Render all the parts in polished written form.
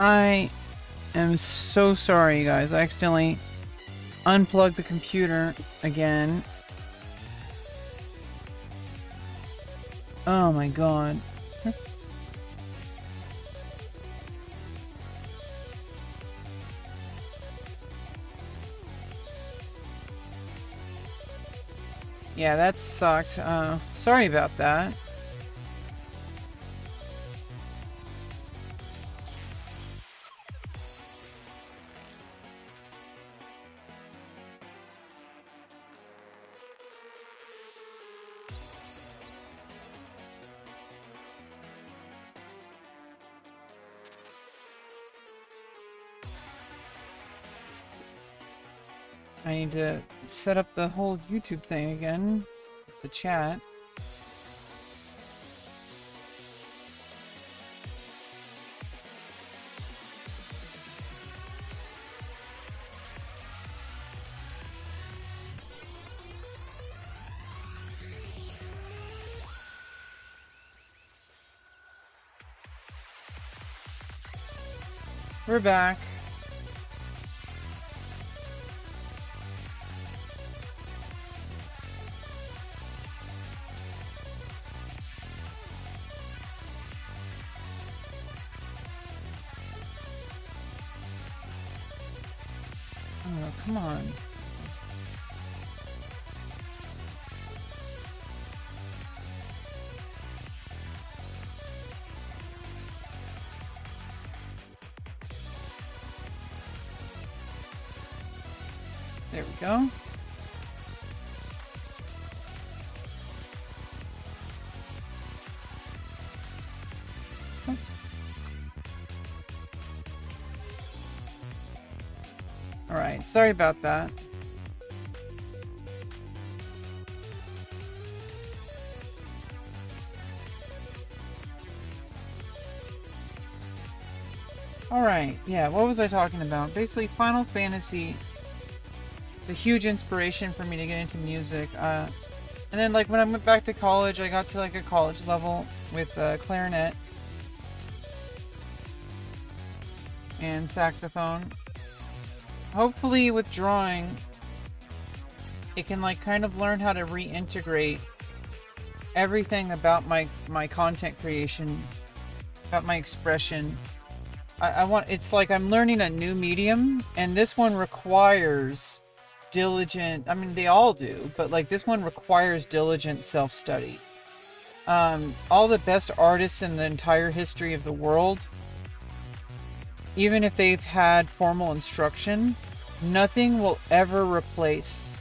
I am so sorry, you guys. I accidentally unplugged the computer again. Oh my god. Yeah, that sucked. Sorry about that. I need to set up the whole YouTube thing again. The chat. We're back. Oh, come on. There we go. Alright, sorry about that. Alright, yeah, what was I talking about? Basically, Final Fantasy is a huge inspiration for me to get into music. And then, like, when I went back to college, I got to, like, a college level with clarinet and saxophone. Hopefully, with drawing, it can, like, kind of learn how to reintegrate everything about my content creation, about my expression. I want, it's like I'm learning a new medium, and this one requires diligent, I mean, they all do, but like this one requires diligent self-study. All the best artists in the entire history of the world, even if they've had formal instruction, nothing will ever replace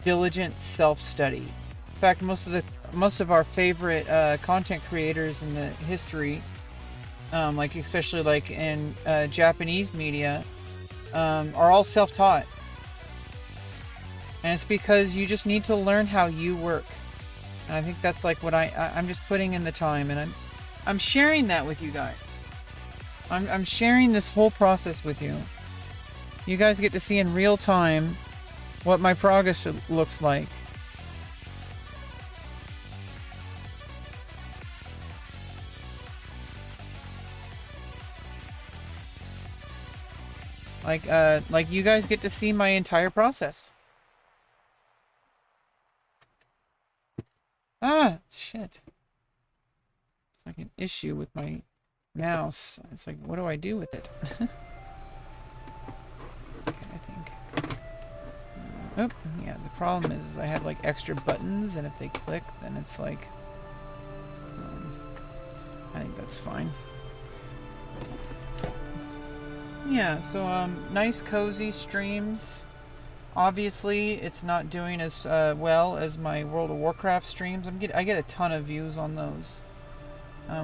diligent self-study. In fact, most of our favorite content creators in the history, like especially like in Japanese media, are all self-taught. And it's because you just need to learn how you work. And I think that's like what I'm just putting in the time, and I'm sharing that with you guys. I'm sharing this whole process with you. You guys get to see in real time what my progress looks like. Like you guys get to see my entire process. Ah, shit. It's like an issue with my mouse. It's like, what do I do with it? Okay, I think. Oh, yeah, the problem is I have like extra buttons, and if they click, then it's like... I think that's fine. Yeah, so, nice cozy streams. Obviously, it's not doing as well as my World of Warcraft streams. I get a ton of views on those.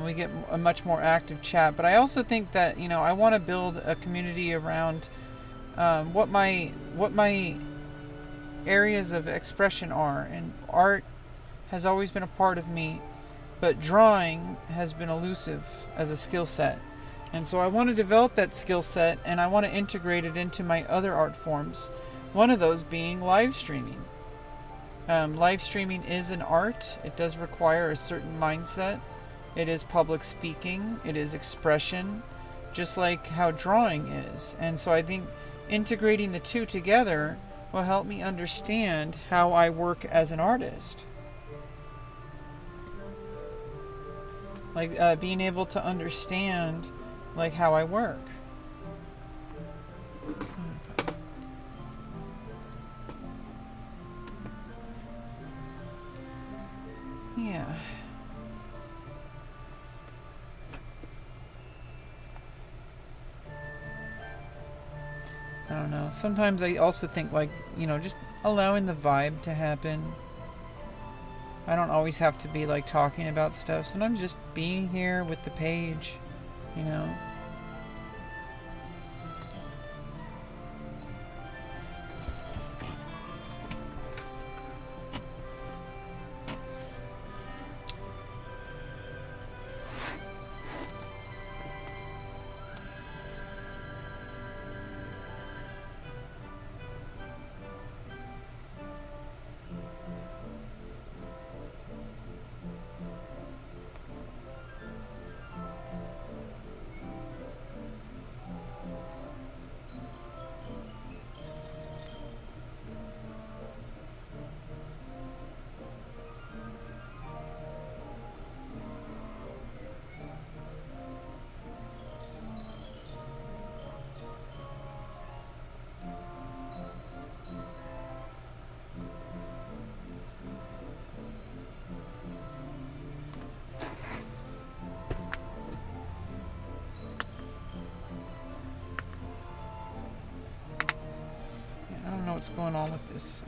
We get a much more active chat, but I also think that, you know, I want to build a community around what my areas of expression are, and art has always been a part of me, but drawing has been elusive as a skill set. And so I want to develop that skill set, and I want to integrate it into my other art forms. One of those being live streaming. Live streaming is an art. It does require a certain mindset. It is public speaking. It is expression. just like how drawing is. And so I think integrating the two together will help me understand how I work as an artist. Like being able to understand like how I work. Okay. Yeah. I don't know. Sometimes I also think like, just allowing the vibe to happen. I don't always have to be like talking about stuff. Sometimes just being here with the page, you know. I don't know what's going on with this.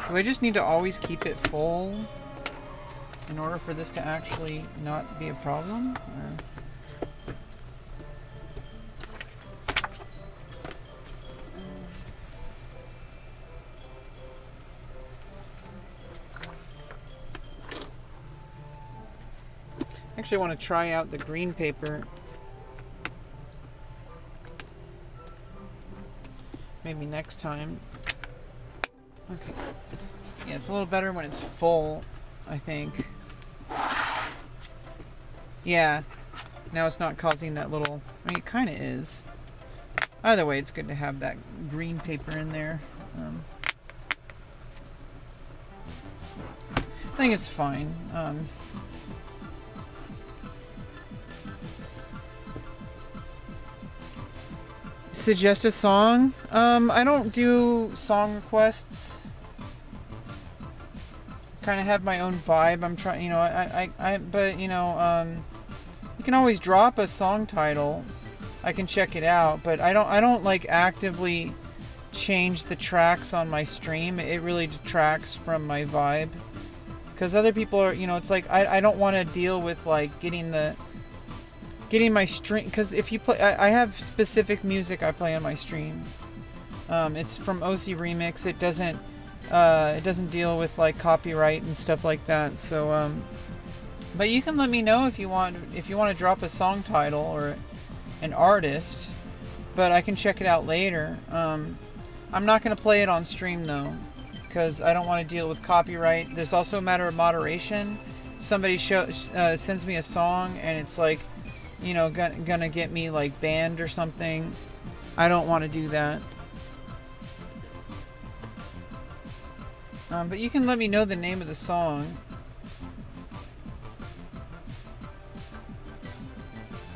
Do I just need to always keep it full in order for this to actually not be a problem? Or? Actually, I want to try out the green paper. Maybe next time. Okay. Yeah, it's a little better when it's full, I think. Yeah. Now it's not causing that little... I mean, it kind of is. Either way, it's good to have that green paper in there. I think it's fine. Suggest a song? I don't do song requests. Kind of have my own vibe. I'm trying, but you can always drop a song title. I can check it out, but I don't like actively change the tracks on my stream. It really detracts from my vibe. Because other people are, it's like I don't want to deal with like getting my stream, because if you play, I have specific music I play on my stream. It's from OC Remix. It doesn't deal with like copyright and stuff like that. So, but you can let me know if you want to drop a song title or an artist, but I can check it out later. I'm not going to play it on stream though, because I don't want to deal with copyright. There's also a matter of moderation. Somebody sends me a song and it's like, gonna get me like banned or something. I don't want to do that. But you can let me know the name of the song.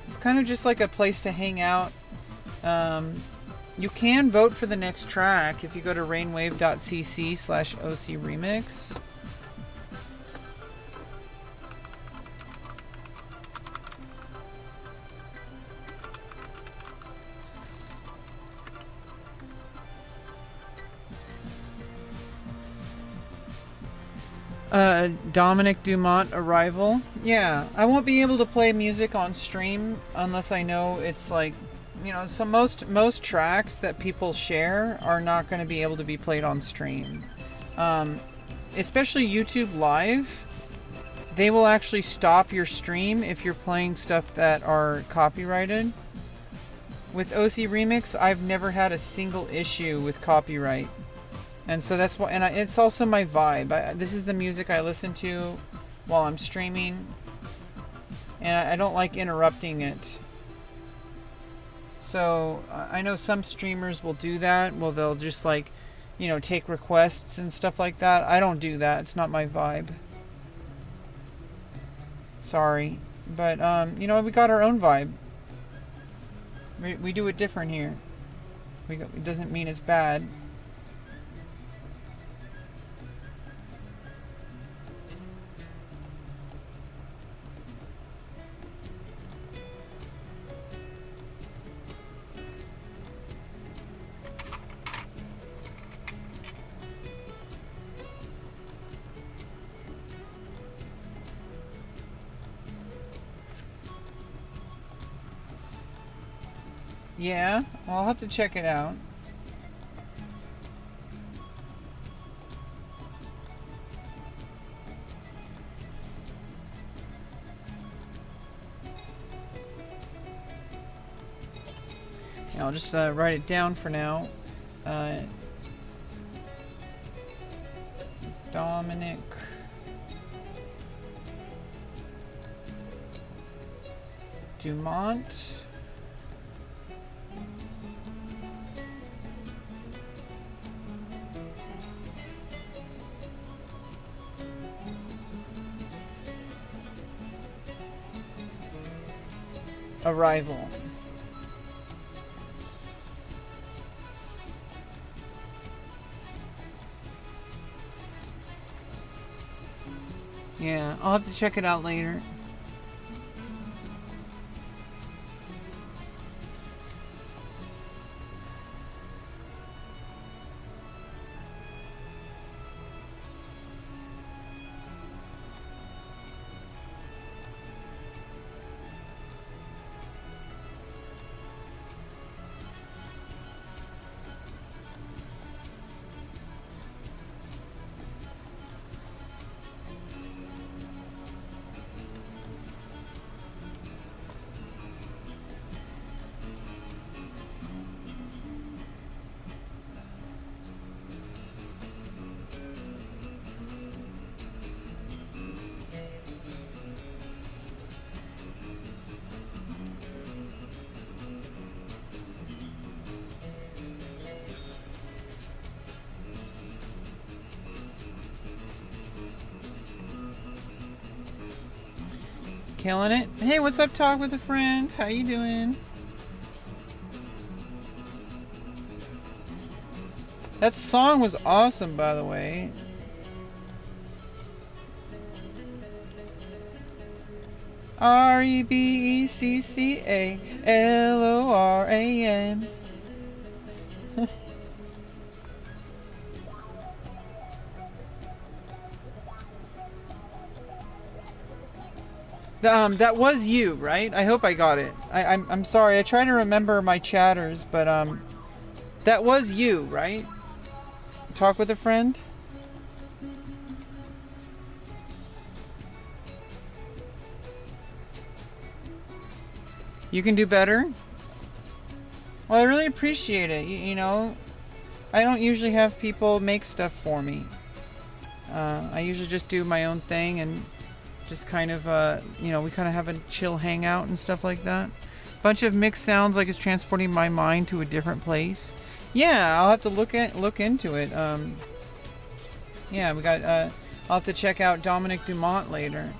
It's kind of just like a place to hang out. You can vote for the next track if you go to rainwave.cc/OCRemix. Dominic Dumont Arrival. Yeah, I won't be able to play music on stream unless I know it's like, so most tracks that people share are not going to be able to be played on stream. Especially YouTube Live, they will actually stop your stream if you're playing stuff that are copyrighted. With OC Remix, I've never had a single issue with copyright. And so that's why, and it's also my vibe. This is the music I listen to while I'm streaming, and I don't like interrupting it. So I know some streamers will do that. Well, they'll just like, take requests and stuff like that. I don't do that. It's not my vibe. Sorry. But, we got our own vibe. We do it different here. It doesn't mean it's bad. Yeah, well, I'll have to check it out. Yeah, I'll just write it down for now. Dominic Dumont. Arrival. Yeah, I'll have to check it out later. Killing it. Hey, what's up, Talk with a Friend? How you doing? That song was awesome, by the way. REBECCALORAN. That was you, right? I hope I got it. I'm sorry. I try to remember my chatters, but that was you, right? Talk with a Friend. You can do better. Well, I really appreciate it. I don't usually have people make stuff for me. I usually just do my own thing and just kind of, we kind of have a chill hangout and stuff like that. Bunch of mixed sounds like it's transporting my mind to a different place. Yeah, I'll have to look into it. Yeah, we got, I'll have to check out Dominic Dumont later.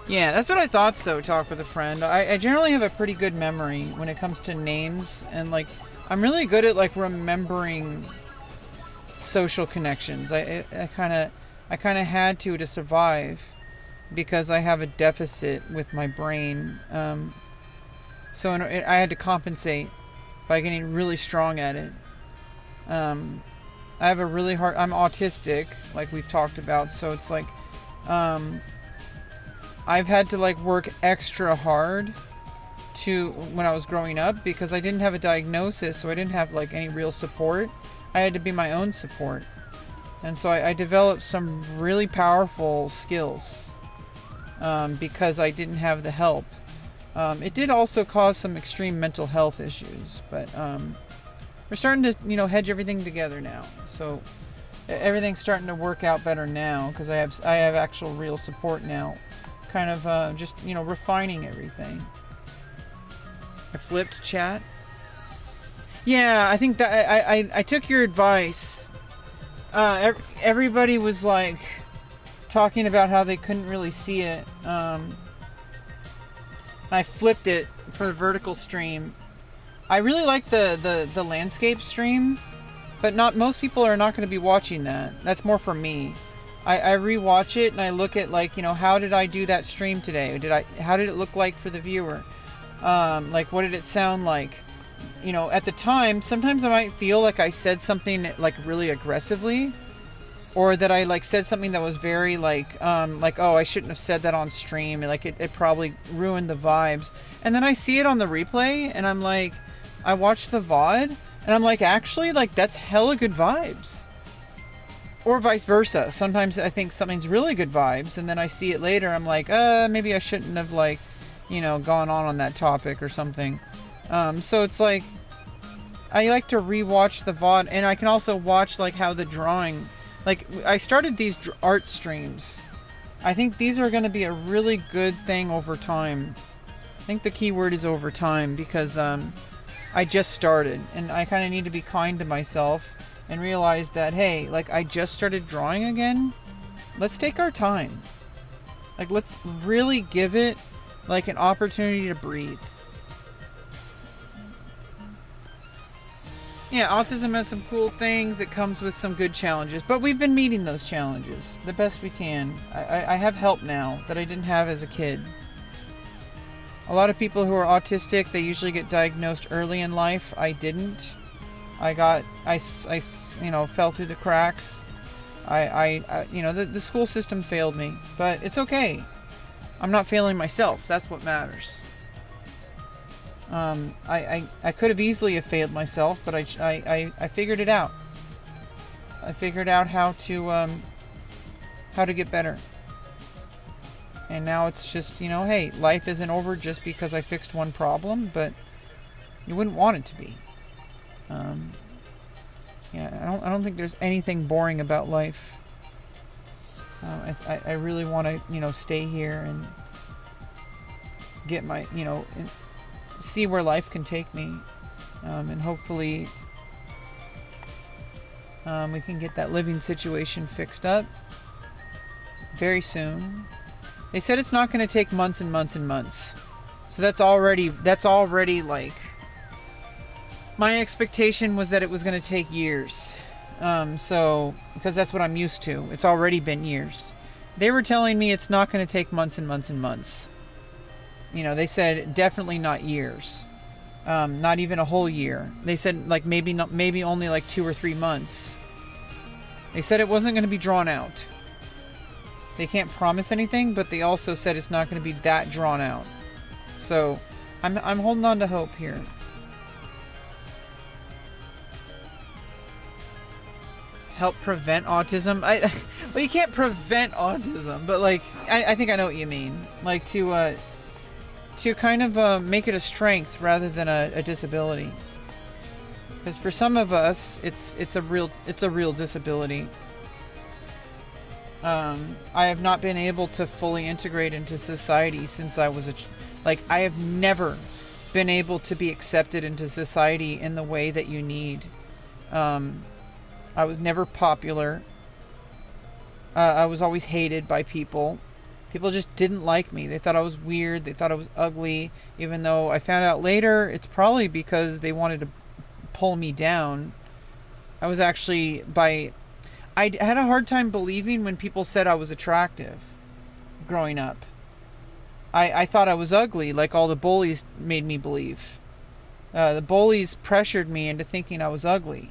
Yeah, that's what I thought so, Talk with a Friend. I generally have a pretty good memory when it comes to names, and like, I'm really good at like remembering social connections. I kind of had to survive because I have a deficit with my brain. So I had to compensate by getting really strong at it. I have a really hard. I'm autistic, like we've talked about. So it's like, I've had to like work extra hard when I was growing up because I didn't have a diagnosis, so I didn't have like any real support. I had to be my own support. And so I developed some really powerful skills because I didn't have the help. It did also cause some extreme mental health issues, but we're starting to, hedge everything together now. So everything's starting to work out better now because I have actual real support now. Kind of just, refining everything. I flipped chat. Yeah, I think that I took your advice. Everybody was like talking about how they couldn't really see it. I flipped it for the vertical stream. I really like the landscape stream, but most people are not going to be watching that. That's more for me. I rewatch it and I look at how did I do that stream today? How did it look like for the viewer? What did it sound like? At the time, sometimes I might feel like I said something really aggressively, or that I said something that was very oh, I shouldn't have said that on stream. It probably ruined the vibes. And then I see it on the replay and I'm like, I watch the VOD and I'm like, actually, that's hella good vibes. Or vice versa. Sometimes I think something's really good vibes and then I see it later. I'm like, maybe I shouldn't have gone on that topic or something. So it's I like to rewatch the VOD, and I can also watch how the drawing, I started these art streams. I think these are going to be a really good thing over time. I think the key word is over time, because I just started and I kind of need to be kind to myself and realize that, hey, I just started drawing again. Let's take our time. Let's really give it an opportunity to breathe. Yeah, autism has some cool things. It comes with some good challenges, but we've been meeting those challenges the best we can. I have help now that I didn't have as a kid. A lot of people who are autistic, they usually get diagnosed early in life. I didn't. I fell through the cracks. The school system failed me, but it's okay. I'm not failing myself. That's what matters. I could have easily have failed myself, but I figured it out. I figured out how to get better. And now it's just, hey, life isn't over just because I fixed one problem, but you wouldn't want it to be. Yeah, I don't think there's anything boring about life. I really want to, stay here and get my, see where life can take me, and hopefully we can get that living situation fixed up very soon. They said it's not going to take months and months and months, so that's already my expectation was that it was going to take years, so because that's what I'm used to. It's already been years. They were telling me it's not going to take months and months and months. They said definitely not years, not even a whole year. They said maybe only 2 or 3 months. They said it wasn't going to be drawn out. They can't promise anything, but they also said it's not going to be that drawn out. So I'm holding on to hope here. Help prevent autism? Well, you can't prevent autism, but I think I know what you mean. To kind of make it a strength rather than a disability. Because for some of us, it's a real disability. I have not been able to fully integrate into society since I was I have never been able to be accepted into society in the way that you need. I was never popular. I was always hated by people. People just didn't like me. They thought I was weird. They thought I was ugly. Even though I found out later, it's probably because they wanted to pull me down. I was actually I had a hard time believing when people said I was attractive growing up. I thought I was ugly, like all the bullies made me believe. The bullies pressured me into thinking I was ugly.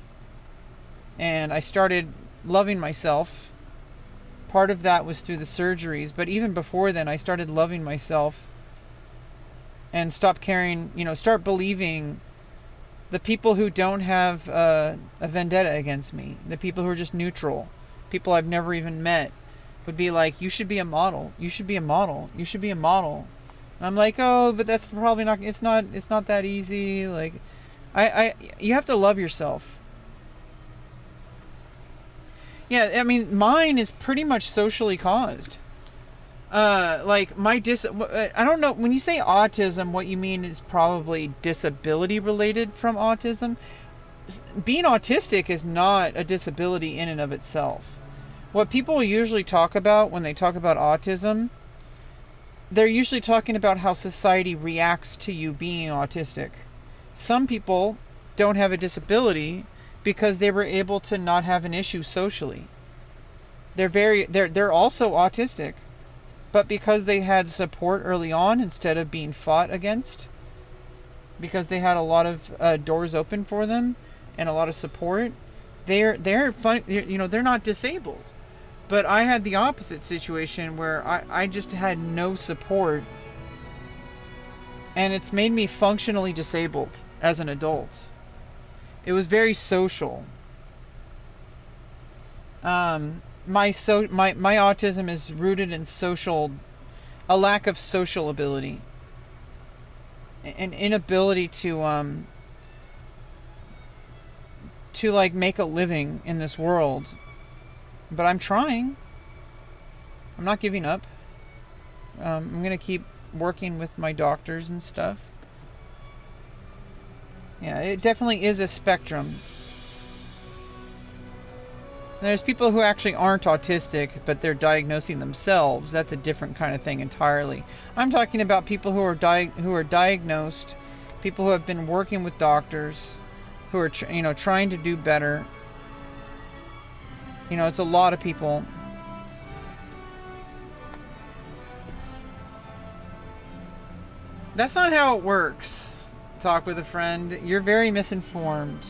And I started loving myself. Part of that was through the surgeries, but even before then, I started loving myself and start believing the people who don't have a vendetta against me, the people who are just neutral, people I've never even met, would be like, you should be a model, you should be a model, you should be a model. And I'm like, oh, but that's probably not, it's not that easy. You have to love yourself. Yeah, I mean, mine is pretty much socially caused. Like I don't know, when you say autism, what you mean is probably disability related from autism. Being autistic is not a disability in and of itself. What people usually talk about when they talk about autism, they're usually talking about how society reacts to you being autistic. Some people don't have a disability because they were able to not have an issue socially. They're also autistic, but because they had support early on instead of being fought against, because they had a lot of doors open for them and a lot of support, they're fun. They're not disabled. But I had the opposite situation where I just had no support, and it's made me functionally disabled as an adult. It was very social. My autism is rooted in a lack of social ability, an inability to like make a living in this world. But I'm trying. I'm not giving up. I'm gonna keep working with my doctors and stuff. Yeah, it definitely is a spectrum. And there's people who actually aren't autistic, but they're diagnosing themselves. That's a different kind of thing entirely. I'm talking about people who are diagnosed, people who have been working with doctors, who are trying to do better. It's a lot of people. That's not how it works. Talk with a friend. You're very misinformed.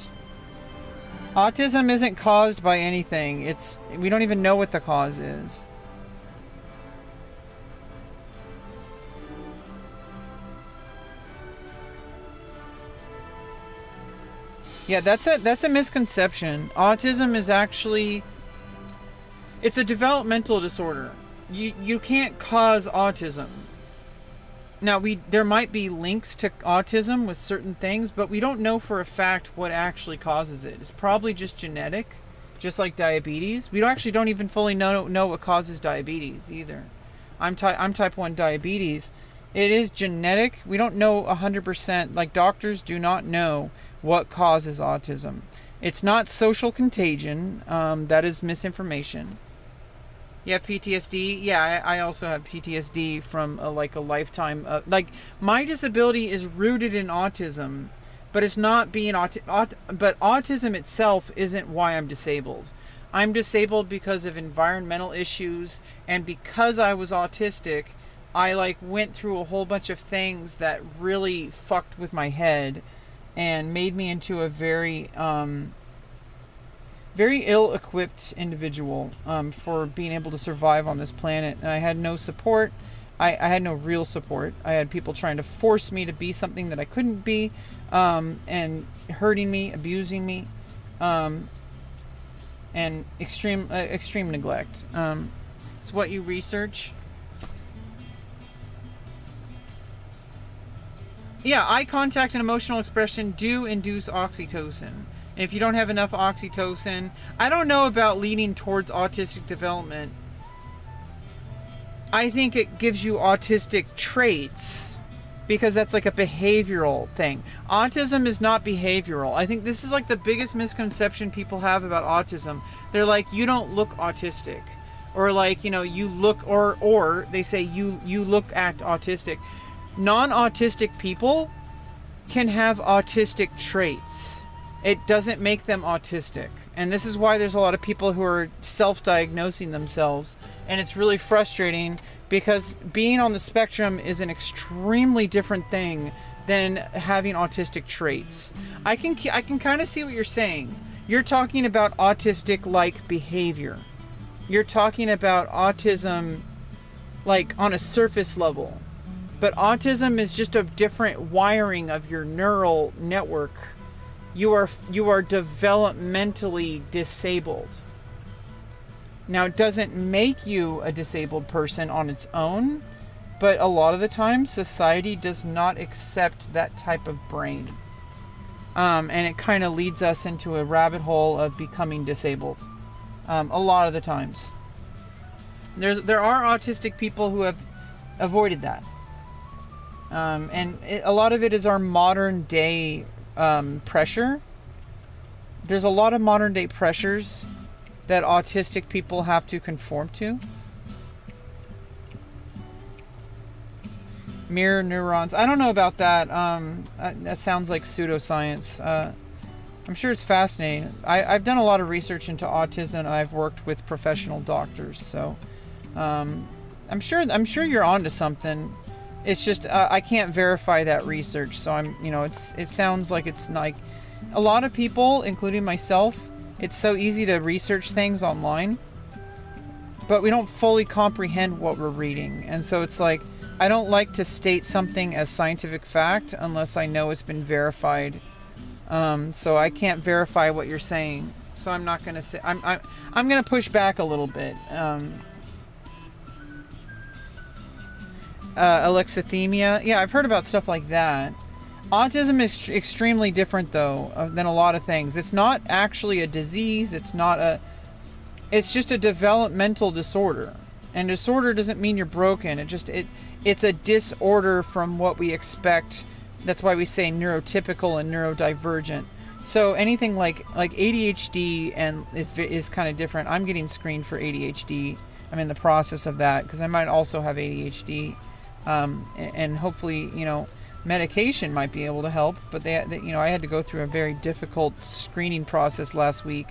Autism isn't caused by anything. We don't even know what the cause is. Yeah, that's a misconception. Autism is actually, it's a developmental disorder. You can't cause autism. Now, there might be links to autism with certain things, but we don't know for a fact what actually causes it. It's probably just genetic, just like diabetes. We don't even fully know what causes diabetes either. I'm type 1 diabetes. It is genetic. We don't know 100%. Like, doctors do not know what causes autism. It's not social contagion. That is misinformation. You have PTSD? Yeah, I also have PTSD from a lifetime. My disability is rooted in autism, but it's not being but autism itself isn't why I'm disabled. I'm disabled because of environmental issues, and because I was autistic, I went through a whole bunch of things that really fucked with my head and made me into a very ill-equipped individual for being able to survive on this planet. And I had no support. I had no real support. I had people trying to force me to be something that I couldn't be, and hurting me, abusing me, and extreme neglect. It's what you research. Yeah, eye contact and emotional expression do induce oxytocin. And if you don't have enough oxytocin, I don't know about leaning towards autistic development. I think it gives you autistic traits because that's like a behavioral thing. Autism is not behavioral. I think this is the biggest misconception people have about autism. They're like, you don't look autistic. Or you look, or they say you act autistic. Non-autistic people can have autistic traits. It doesn't make them autistic. And this is why there's a lot of people who are self-diagnosing themselves. And it's really frustrating because being on the spectrum is an extremely different thing than having autistic traits. I can kind of see what you're saying. You're talking about autistic-like behavior. You're talking about autism on a surface level. But autism is just a different wiring of your neural network. You are developmentally disabled. Now, it doesn't make you a disabled person on its own, but a lot of the time, society does not accept that type of brain. And it kind of leads us into a rabbit hole of becoming disabled. A lot of the times. There are autistic people who have avoided that. A lot of it is our modern day pressure. There's a lot of modern day pressures that autistic people have to conform to. Mirror neurons. I don't know about that. That sounds like pseudoscience. I'm sure it's fascinating. I've done a lot of research into autism, and I've worked with professional doctors, so I'm sure you're onto something. It's just I can't verify that research, so it sounds like it's like a lot of people, including myself. It's so easy to research things online, but we don't fully comprehend what we're reading, and so it's like I don't like to state something as scientific fact unless I know it's been verified. So I can't verify what you're saying, so I'm not going to say. I'm going to push back a little bit. Alexithymia. Yeah, I've heard about stuff like that. Autism is extremely different, though, than a lot of things. It's not actually a disease. It's just a developmental disorder. And disorder doesn't mean you're broken. It's a disorder from what we expect. That's why we say neurotypical and neurodivergent. So anything like ADHD and is kind of different. I'm getting screened for ADHD. I'm in the process of that because I might also have ADHD. And hopefully, medication might be able to help. But I had to go through a very difficult screening process last week.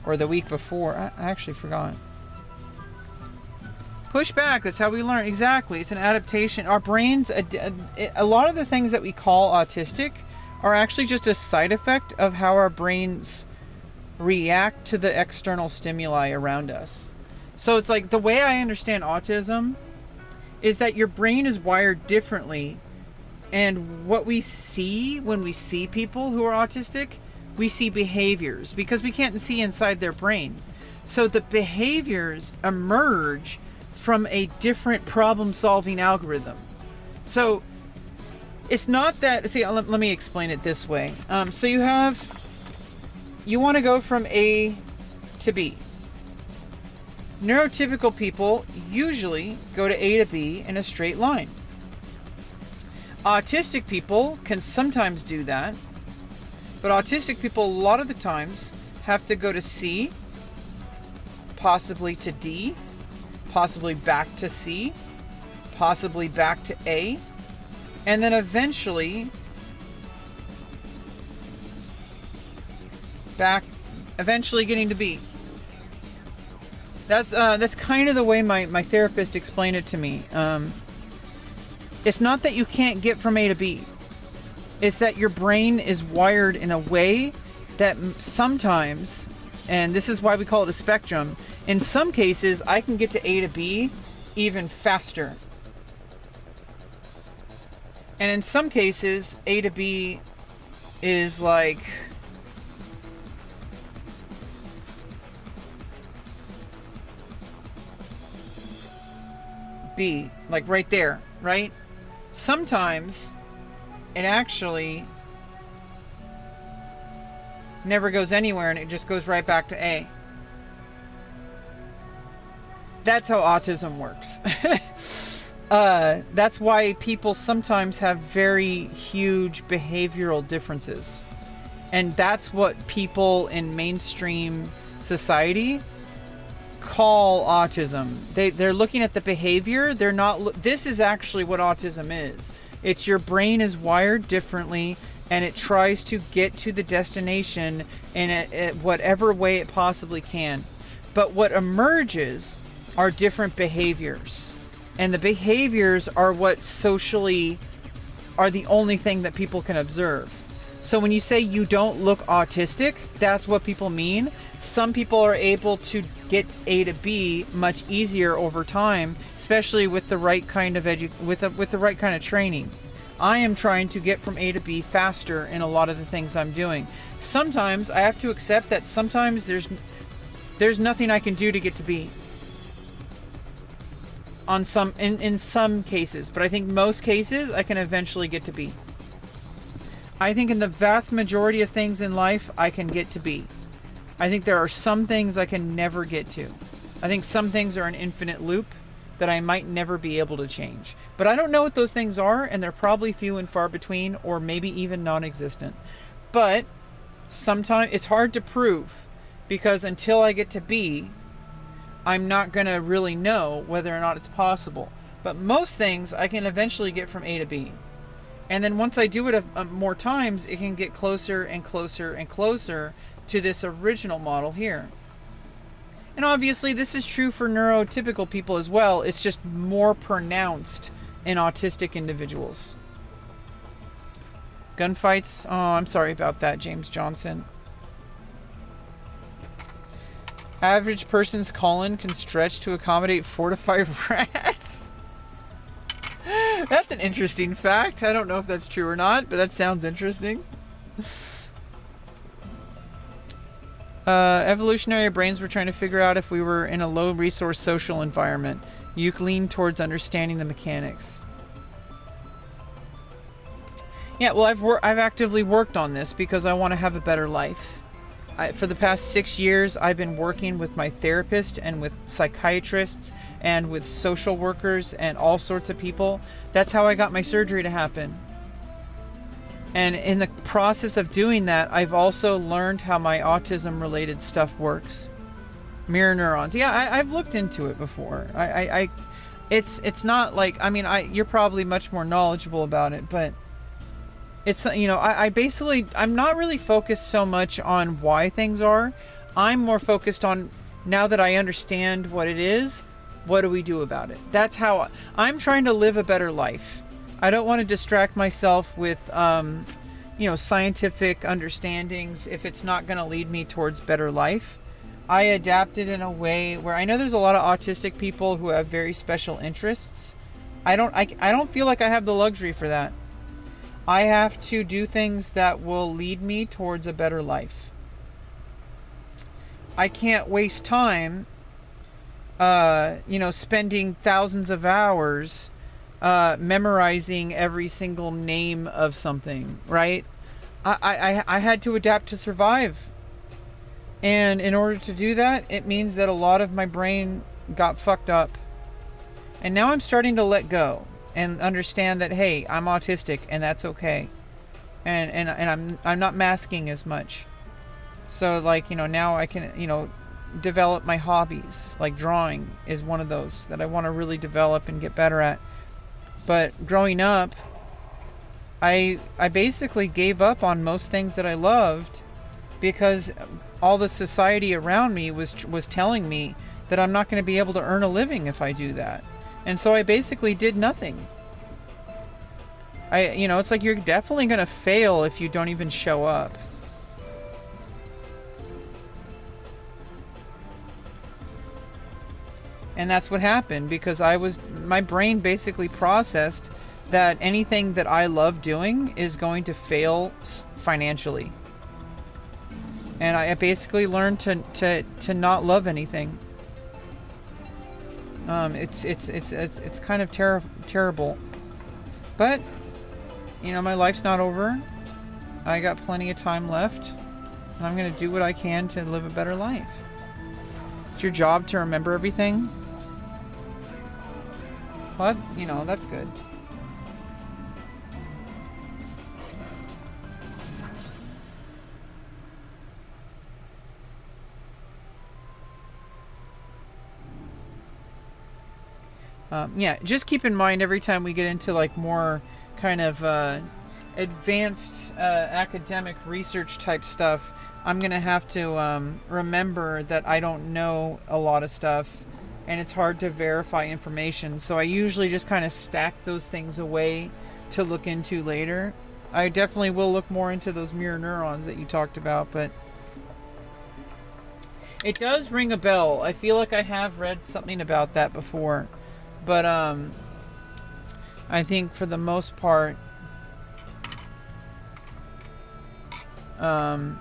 Or the week before. I actually forgot. Push back. That's how we learn. Exactly. It's an adaptation. Our brains, a lot of the things that we call autistic are actually just a side effect of how our brains react to the external stimuli around us. So it's like the way I understand autism is that your brain is wired differently. And what we see when we see people who are autistic, we see behaviors because we can't see inside their brain. So the behaviors emerge from a different problem-solving algorithm. So it's not that... See, let me explain it this way. So you want to go from A to B. Neurotypical people usually go to A to B in a straight line. Autistic people can sometimes do that, but autistic people a lot of the times have to go to C, possibly to D, possibly back to C, possibly back to A, and then eventually getting to B. That's kind of the way my therapist explained it to me. It's not that you can't get from A to B. It's that your brain is wired in a way that sometimes, and this is why we call it a spectrum, in some cases I can get to A to B even faster. And in some cases, A to B is like B, like right there, right? Sometimes it actually never goes anywhere and it just goes right back to A. That's how autism works. That's why people sometimes have very huge behavioral differences. And that's what people in mainstream society call autism. They're looking at the behavior. They're not. This is actually what autism is. It's your brain is wired differently, and it tries to get to the destination in whatever way it possibly can. But what emerges are different behaviors, and the behaviors are what socially are the only thing that people can observe. So when you say you don't look autistic, that's what people mean. Some people are able to get A to B much easier over time, especially with the right kind of with the right kind of training. I am trying to get from A to B faster in a lot of the things I'm doing. Sometimes I have to accept that sometimes there's nothing I can do to get to B. in some cases, but I think most cases I can eventually get to B. I think in the vast majority of things in life I can get to B. I think there are some things I can never get to. I think some things are an infinite loop that I might never be able to change. But I don't know what those things are, and they're probably few and far between, or maybe even non-existent. But sometimes it's hard to prove, because until I get to B, I'm not going to really know whether or not it's possible. But most things I can eventually get from A to B. And then once I do it more times, it can get closer and closer and closer to this original model here. And obviously this is true for neurotypical people as well. It's just more pronounced in autistic individuals. Gunfights? Oh, I'm sorry about that, James Johnson. Average person's colon can stretch to accommodate 4 to 5 rats. That's an interesting fact. I don't know if that's true or not, but that sounds interesting. Evolutionary brains were trying to figure out if we were in a low resource social environment. You lean towards understanding the mechanics. Yeah, well, I've actively worked on this because I want to have a better life. For the past 6 years, I've been working with my therapist and with psychiatrists and with social workers and all sorts of people. That's how I got my surgery to happen. And in the process of doing that, I've also learned how my autism-related stuff works. Mirror neurons. Yeah, I've looked into it before. It's not like, I mean, you're probably much more knowledgeable about it, but it's, you know, I'm not really focused so much on why things are. I'm more focused on, now that I understand what it is, what do we do about it? That's how I'm trying to live a better life. I don't want to distract myself with, scientific understandings if it's not going to lead me towards better life. I adapted in a way where I know there's a lot of autistic people who have very special interests. I don't feel like I have the luxury for that. I have to do things that will lead me towards a better life. I can't waste time, spending thousands of hours memorizing every single name of something, right? I had to adapt to survive. And in order to do that, it means that a lot of my brain got fucked up. And now I'm starting to let go and understand that, hey, I'm autistic and that's okay. And I'm not masking as much. So now I can, develop my hobbies. Like drawing is one of those that I want to really develop and get better at. But growing up, I basically gave up on most things that I loved because all the society around me was telling me that I'm not going to be able to earn a living if I do that. And so I basically did nothing. It's like you're definitely going to fail if you don't even show up. And that's what happened because my brain basically processed that anything that I love doing is going to fail financially. And I basically learned to not love anything. It's kind of terrible. But, my life's not over. I got plenty of time left. And I'm going to do what I can to live a better life. It's your job to remember everything. But, that's good. Just keep in mind every time we get into more kind of advanced academic research type stuff, I'm going to have to remember that I don't know a lot of stuff and it's hard to verify information. So I usually just kind of stack those things away to look into later. I definitely will look more into those mirror neurons that you talked about, but it does ring a bell. I feel like I have read something about that before. But I think for the most part, oh,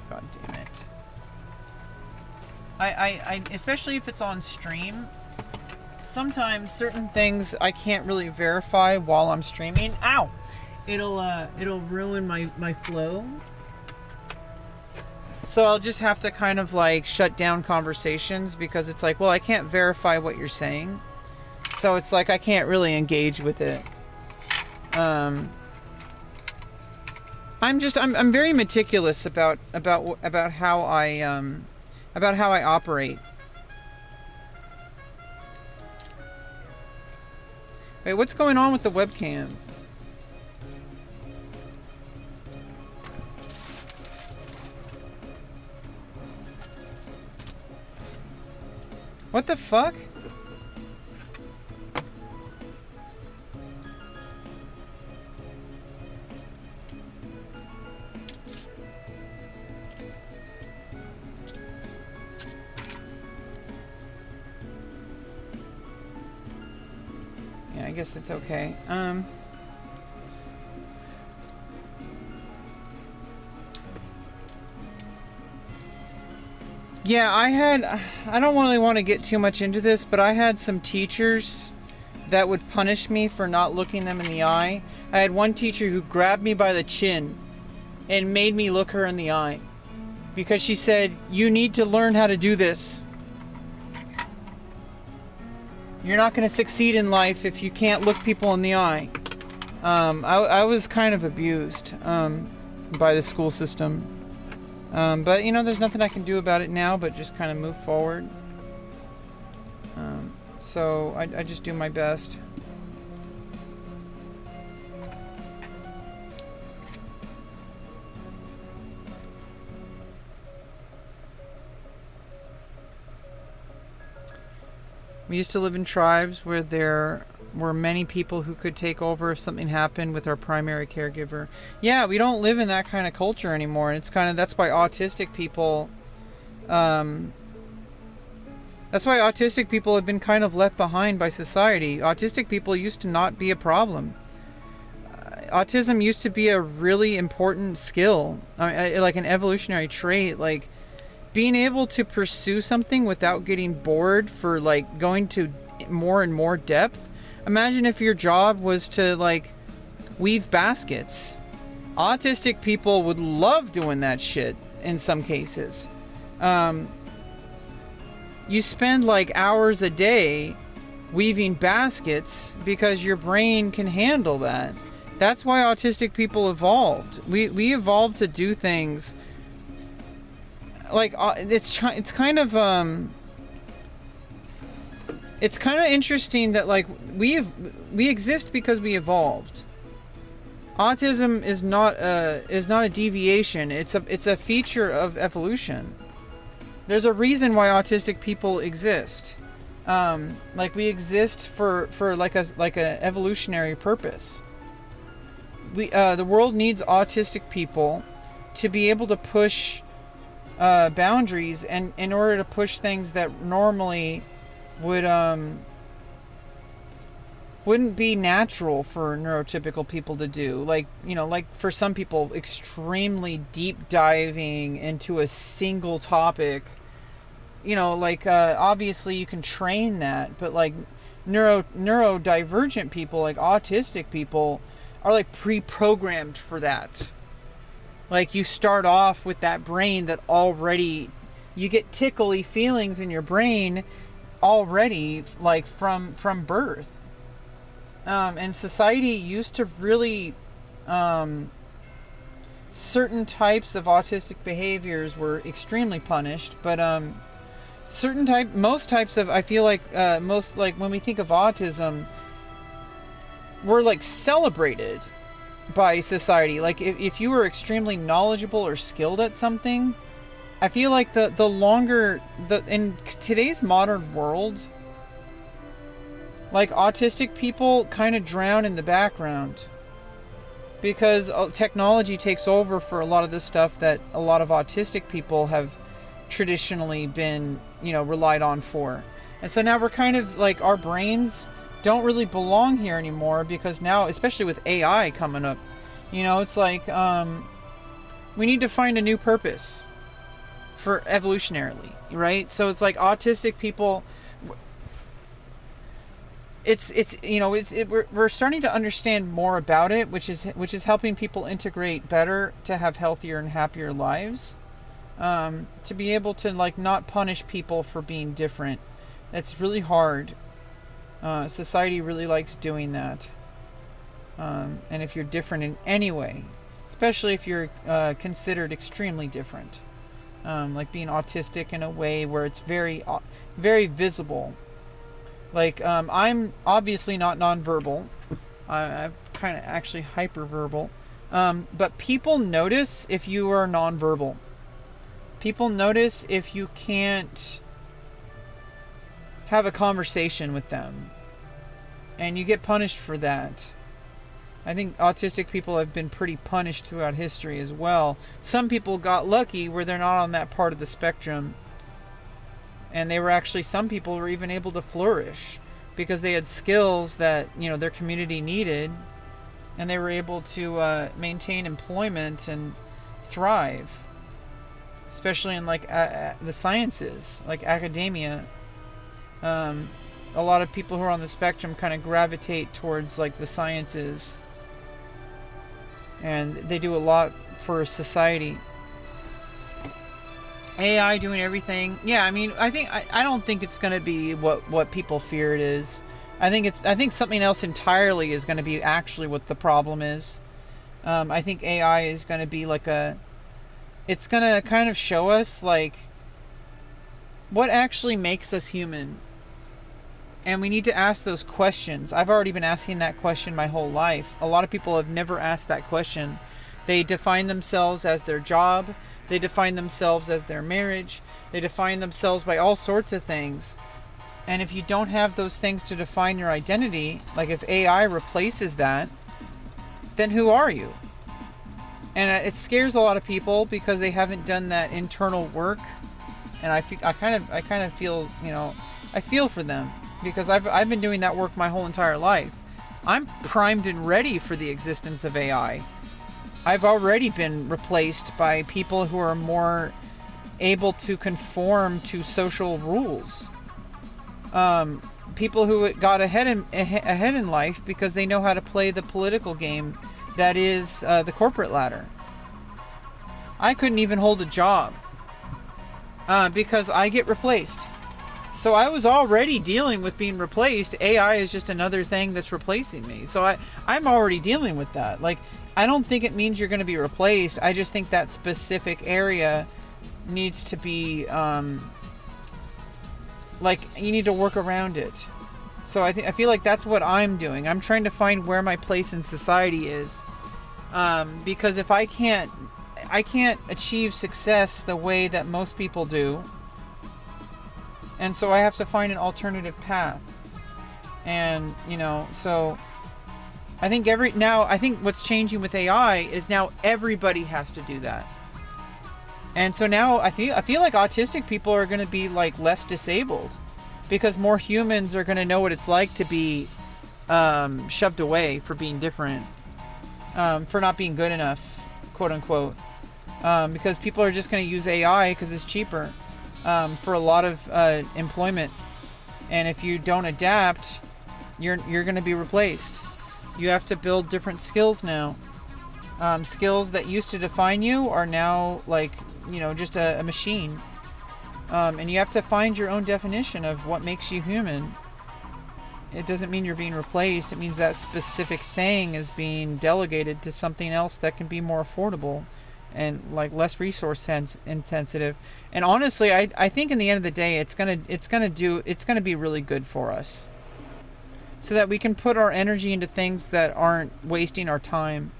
God damn it. I especially if it's on stream, sometimes certain things I can't really verify while I'm streaming. Ow! It'll ruin my flow. So I'll just have to kind of like shut down conversations because it's like, well, I can't verify what you're saying. So it's like I can't really engage with it. I'm very meticulous about how I operate. Wait, what's going on with the webcam? What the fuck? Yeah, I guess it's okay. Yeah, I don't really want to get too much into this, but I had some teachers that would punish me for not looking them in the eye. I had one teacher who grabbed me by the chin and made me look her in the eye because she said, "You need to learn how to do this. You're not going to succeed in life if you can't look people in the eye." I was kind of abused by the school system. But, you know, there's nothing I can do about it now but just kind of move forward. So I just do my best. We used to live in tribes where there were many people who could take over if something happened with our primary caregiver. Yeah, we don't live in that kind of culture anymore, and it's kind of that's why autistic people have been kind of left behind by society. Autistic people used to not be a problem. Autism used to be a really important skill, like an evolutionary trait, like being able to pursue something without getting bored for like going to more and more depth. Imagine if your job was to like weave baskets. Autistic people would love doing that shit in some cases. You spend like hours a day weaving baskets because your brain can handle that. That's why autistic people evolved. We evolved to do things like it's kind of interesting that like we exist because we evolved. Autism is not a deviation. It's a feature of evolution. There's a reason why autistic people exist. Like we exist for like an evolutionary purpose. The world needs autistic people to be able to push boundaries, and in order to push things that normally wouldn't be natural for neurotypical people to do. Like, you know, like for some people, extremely deep diving into a single topic. You know, like obviously you can train that, but like neurodivergent people, like autistic people, are like pre-programmed for that. Like you start off with that brain that already, you get tickly feelings in your brain already, like from birth. And society used to really, certain types of autistic behaviors were extremely punished, but most types of, I feel like most, like when we think of autism, were like celebrated by society. Like if you were extremely knowledgeable or skilled at something, I feel like the longer in today's modern world, like autistic people kind of drown in the background because technology takes over for a lot of the stuff that a lot of autistic people have traditionally been, you know, relied on for. And so now we're kind of like, our brains don't really belong here anymore because now, especially with AI coming up, you know, it's like we need to find a new purpose for evolutionarily, right? So it's like autistic people, we're starting to understand more about it, which is helping people integrate better to have healthier and happier lives, to be able to like not punish people for being different. It's really hard. Society really likes doing that. And if you're different in any way, especially if you're considered extremely different, like being autistic in a way where it's very, very visible. Like, I'm obviously not nonverbal. I'm kind of actually hyperverbal. But people notice if you are nonverbal. People notice if you can't have a conversation with them. And you get punished for that. I think autistic people have been pretty punished throughout history as well. Some people got lucky where they're not on that part of the spectrum. And some people were even able to flourish because they had skills that, their community needed. And they were able to maintain employment and thrive. Especially in like the sciences, like academia. A lot of people who are on the spectrum kind of gravitate towards like the sciences. And they do a lot for society. AI doing everything. Yeah, I mean, I don't think it's going to be what people fear it is. I think something else entirely is going to be actually what the problem is. I think AI is going to be like it's going to kind of show us like what actually makes us human. And we need to ask those questions. I've already been asking that question my whole life. A lot of people have never asked that question. They define themselves as their job. They define themselves as their marriage. They define themselves by all sorts of things. And if you don't have those things to define your identity, like if AI replaces that, then who are you? And it scares a lot of people because they haven't done that internal work. And I kind of feel, I feel for them. Because I've been doing that work my whole entire life. I'm primed and ready for the existence of AI. I've already been replaced by people who are more able to conform to social rules. People who got ahead in life because they know how to play the political game that is the corporate ladder. I couldn't even hold a job because I get replaced. So I was already dealing with being replaced. AI is just another thing that's replacing me. So I'm already dealing with that. Like, I don't think it means you're going to be replaced. I just think that specific area needs to be, you need to work around it. So I feel like that's what I'm doing. I'm trying to find where my place in society is. Because if I can't achieve success the way that most people do, and so I have to find an alternative path. And, so I think what's changing with AI is now everybody has to do that. And so now I feel like autistic people are going to be like less disabled because more humans are going to know what it's like to be shoved away for being different, for not being good enough, quote unquote, because people are just going to use AI because it's cheaper. For a lot of employment, and if you don't adapt, you're going to be replaced. You have to build different skills now. Skills that used to define you are now just a machine. And you have to find your own definition of what makes you human. It doesn't mean you're being replaced. It means that specific thing is being delegated to something else that can be more affordable and like less resource intensive. And honestly, I think in the end of the day, it's gonna be really good for us, so that we can put our energy into things that aren't wasting our time.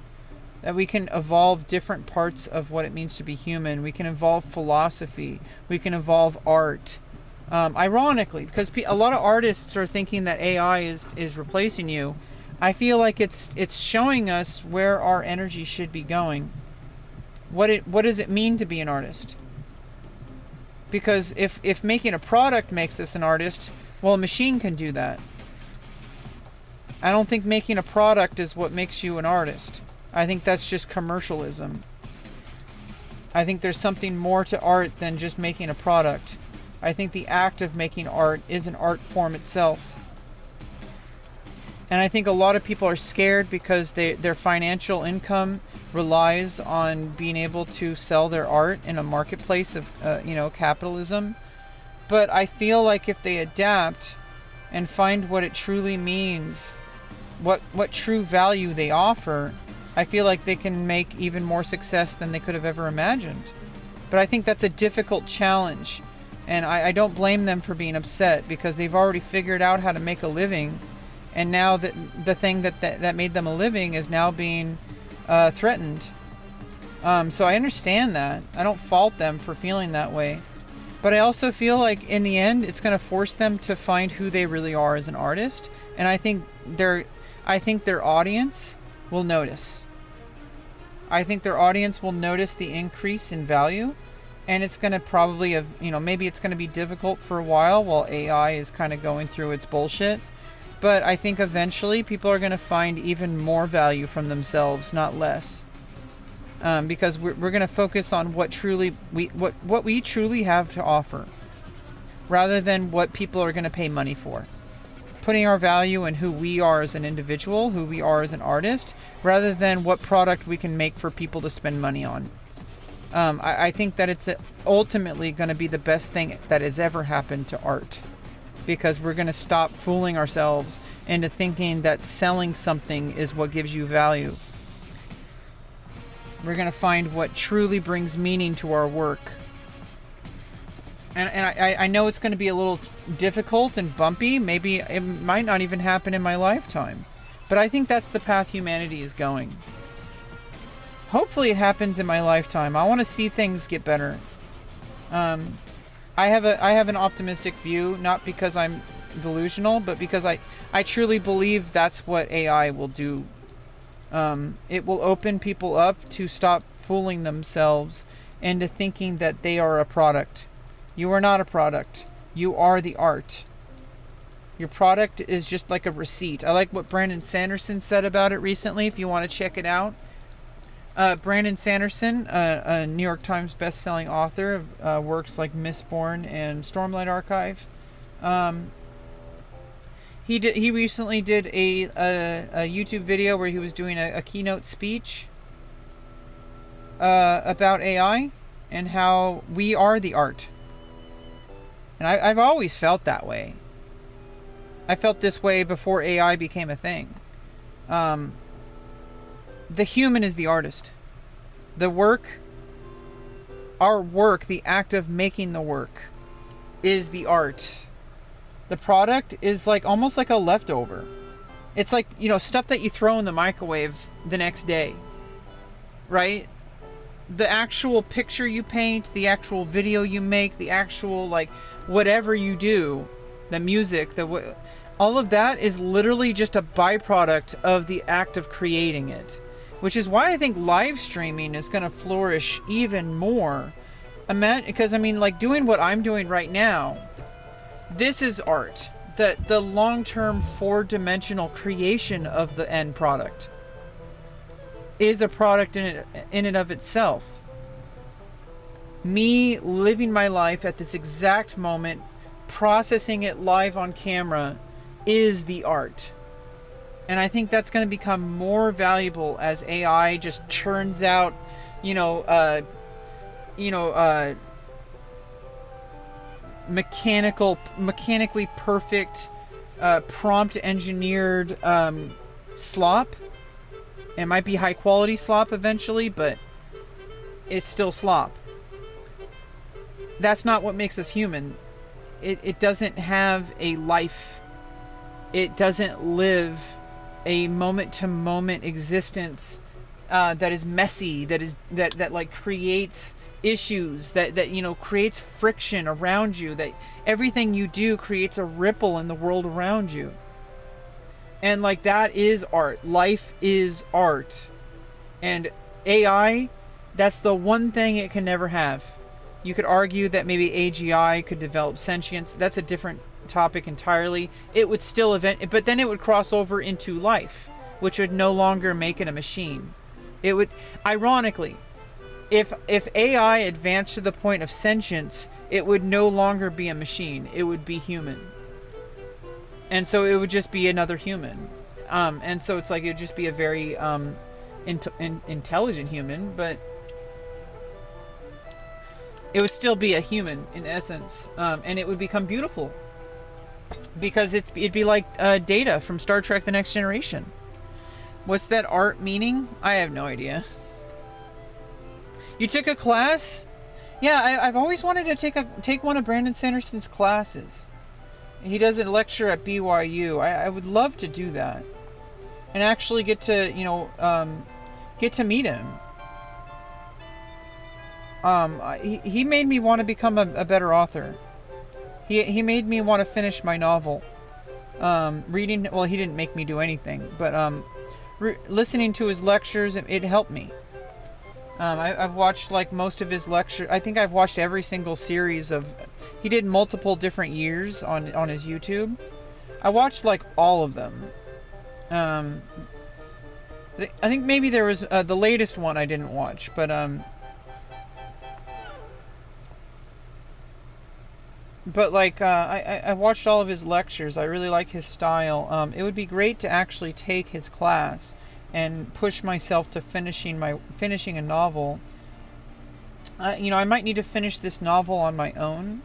That we can evolve different parts of what it means to be human. We can evolve philosophy. We can evolve art. Ironically, because a lot of artists are thinking that AI is replacing you, I feel like it's showing us where our energy should be going. What does it mean to be an artist? Because if making a product makes us an artist, well, a machine can do that. I don't think making a product is what makes you an artist. I think that's just commercialism. I think there's something more to art than just making a product. I think the act of making art is an art form itself. And I think a lot of people are scared because their financial income relies on being able to sell their art in a marketplace of, capitalism. But I feel like if they adapt and find what it truly means, what true value they offer, I feel like they can make even more success than they could have ever imagined. But I think that's a difficult challenge. And I don't blame them for being upset because they've already figured out how to make a living. And now that the thing that made them a living is now being threatened. So I understand that. I don't fault them for feeling that way. But I also feel like in the end, it's going to force them to find who they really are as an artist. And I think their audience will notice. I think their audience will notice the increase in value. And it's going to probably maybe it's going to be difficult for a while AI is kind of going through its bullshit. But I think eventually people are going to find even more value from themselves, not less. Because we're going to focus on what we truly have to offer, rather than what people are going to pay money for. Putting our value in who we are as an individual, who we are as an artist, rather than what product we can make for people to spend money on. I think that it's ultimately going to be the best thing that has ever happened to art. Because we're going to stop fooling ourselves into thinking that selling something is what gives you value. We're going to find what truly brings meaning to our work. And I know it's going to be a little difficult and bumpy. Maybe it might not even happen in my lifetime. But I think that's the path humanity is going. Hopefully it happens in my lifetime. I want to see things get better. I have an optimistic view, not because I'm delusional, but because I truly believe that's what AI will do. It will open people up to stop fooling themselves into thinking that they are a product. You are not a product. You are the art. Your product is just like a receipt. I like what Brandon Sanderson said about it recently, if you want to check it out. Brandon Sanderson, a New York Times best-selling author of works like Mistborn and Stormlight Archive. He recently did a YouTube video where he was doing a keynote speech about AI and how we are the art. And I've always felt that way. I felt this way before AI became a thing. The human is the artist. Our work, the act of making the work, is the art. The product is almost like a leftover. It's like, stuff that you throw in the microwave the next day, right? The actual picture you paint, the actual video you make, the actual, whatever you do, the music, all of that is literally just a byproduct of the act of creating it. Which is why I think live streaming is going to flourish even more. Because, doing what I'm doing right now, this is art. The long-term four-dimensional creation of the end product is a product in and of itself. Me living my life at this exact moment, processing it live on camera, is the art. And I think that's going to become more valuable as AI just churns out, mechanically perfect, prompt engineered slop. It might be high quality slop eventually, but it's still slop. That's not what makes us human. It doesn't have a life. It doesn't live a moment-to-moment existence that is messy, that creates issues, that creates friction around you, that everything you do creates a ripple in the world around you. And that is art. Life is art. And AI, that's the one thing it can never have. You could argue that maybe AGI could develop sentience. That's a different topic entirely. It would still but then it would cross over into life, which would no longer make it a machine. It would, ironically, if AI advanced to the point of sentience, it would no longer be a machine. It would be human. And so it would just be another human. And so it's like it would just be a very intelligent human, but it would still be a human in essence. And it would become beautiful. Because it'd be like Data from Star Trek The Next Generation. What's that art meaning? I have no idea. You took a class? Yeah, I've always wanted to take one of Brandon Sanderson's classes. He does a lecture at BYU. I would love to do that. And actually get to, get to meet him. He made me want to become a better author. He made me want to finish my novel. Reading, well, he didn't make me do anything, but listening to his lectures, it helped me. I've watched like most of his lectures. I think I've watched every single series of. He did multiple different years on his YouTube. I watched like all of them. I think maybe there was the latest one I didn't watch, but like I watched all of his lectures. I really like his style. It would be great to actually take his class and push myself to finishing a novel. I might need to finish this novel on my own.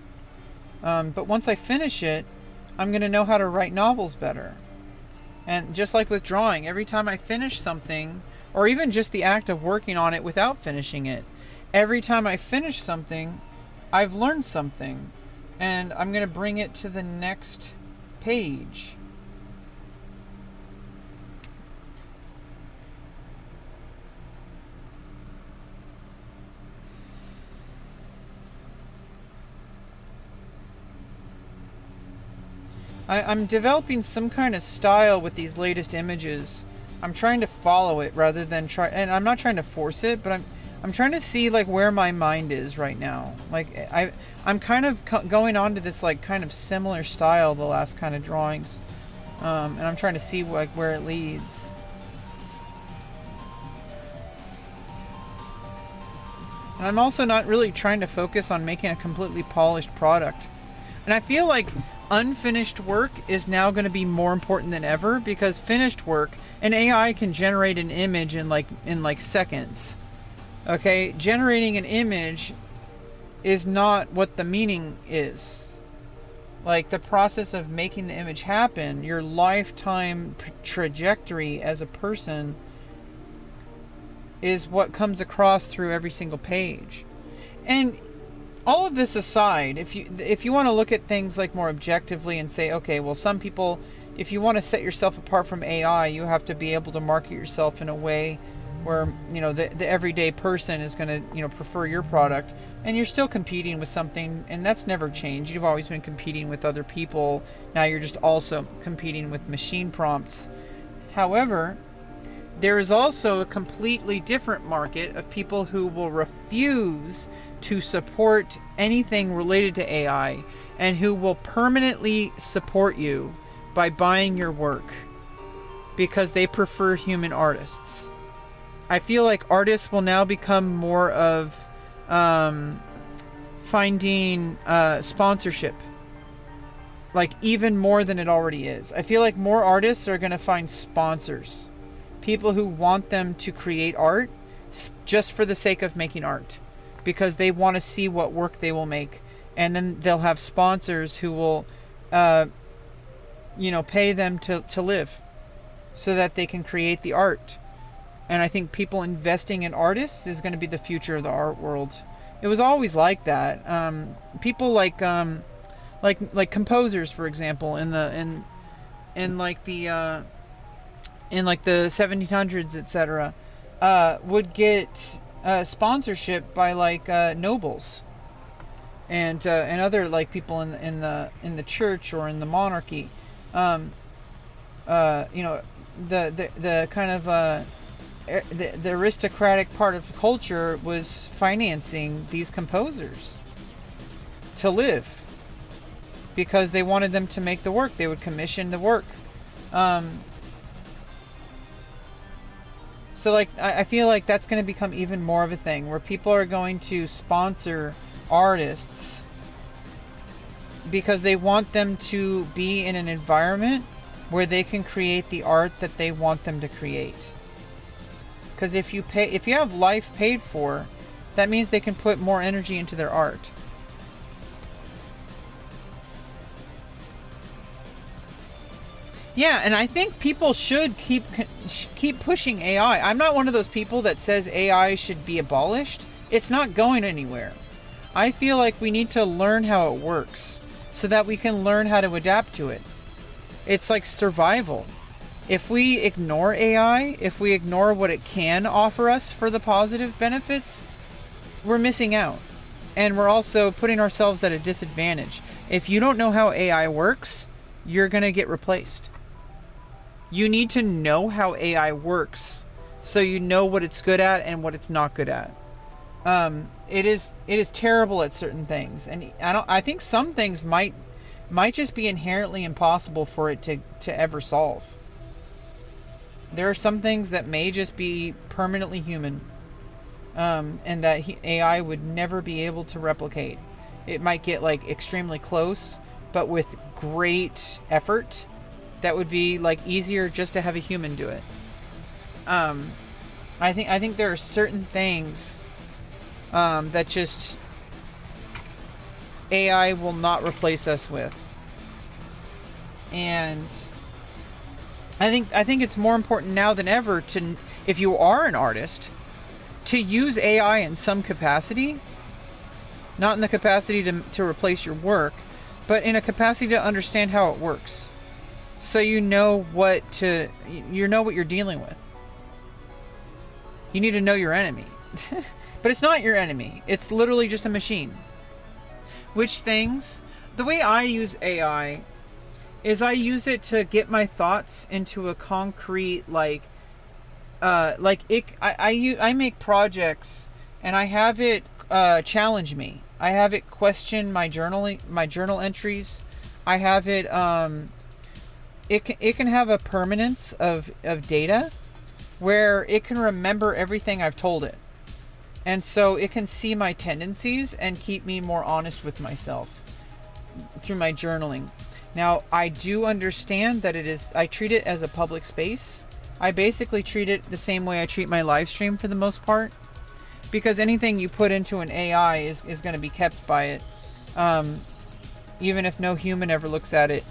But once I finish it, I'm going to know how to write novels better. And just like with drawing, every time I finish something, or even just the act of working on it without finishing it, every time I finish something, I've learned something. And I'm going to bring it to the next page. I'm developing some kind of style with these latest images. I'm trying to follow it rather than try, and I'm not trying to force it, but I'm trying to see like where my mind is right now. Like I'm kind of going on to this like kind of similar style the last kind of drawings, and I'm trying to see like where it leads. And I'm also not really trying to focus on making a completely polished product. And I feel like unfinished work is now going to be more important than ever, because finished work, an AI can generate an image in like seconds. Okay, generating an image is not what the meaning is. Like the process of making the image happen, your lifetime trajectory as a person is what comes across through every single page. And all of this aside, if you want to look at things like more objectively and say, okay, well, some people, if you want to set yourself apart from AI, you have to be able to market yourself in a way where, the everyday person is going to, prefer your product, and you're still competing with something, and that's never changed. You've always been competing with other people. Now you're just also competing with machine prompts. However, there is also a completely different market of people who will refuse to support anything related to AI, and who will permanently support you by buying your work because they prefer human artists. I feel like artists will now become more of finding sponsorship, like even more than it already is. I feel like more artists are going to find sponsors, people who want them to create art just for the sake of making art, because they want to see what work they will make, and then they'll have sponsors who will pay them to live so that they can create the art. And I think people investing in artists is going to be the future of the art world. It was always like that. People like composers, for example, in the 1700s, etc., would get sponsorship by nobles and other like people in the church or in the monarchy. The kind of the aristocratic part of culture was financing these composers to live, because they wanted them to make the work. They would commission the work. So like I feel like that's going to become even more of a thing where people are going to sponsor artists because they want them to be in an environment where they can create the art that they want them to create. Because if you have life paid for, that means they can put more energy into their art. Yeah, and I think people should keep pushing AI. I'm not one of those people that says AI should be abolished. It's not going anywhere. I feel like we need to learn how it works so that we can learn how to adapt to it. It's like survival. If we ignore AI, if we ignore what it can offer us for the positive benefits, we're missing out. And we're also putting ourselves at a disadvantage. If you don't know how AI works, you're going to get replaced. You need to know how AI works so you know what it's good at and what it's not good at. It is terrible at certain things, and I think some things might just be inherently impossible for it to ever solve. There are some things that may just be permanently human, and that AI would never be able to replicate. It might get like extremely close, but with great effort, that would be like easier just to have a human do it. I think there are certain things that just AI will not replace us with. And I think it's more important now than ever to, if you are an artist, to use AI in some capacity, not in the capacity to replace your work, but in a capacity to understand how it works. So you know what you're dealing with. You need to know your enemy. But it's not your enemy. It's literally just a machine. Which things, the way I use AI is I use it to get my thoughts into a concrete, I make projects and I have it challenge me. I have it question my journal entries. I have it it can have a permanence of data where it can remember everything I've told it. And so it can see my tendencies and keep me more honest with myself through my journaling. Now, I do understand that I treat it as a public space. I basically treat it the same way I treat my live stream for the most part, because anything you put into an AI is going to be kept by it. Even if no human ever looks at it,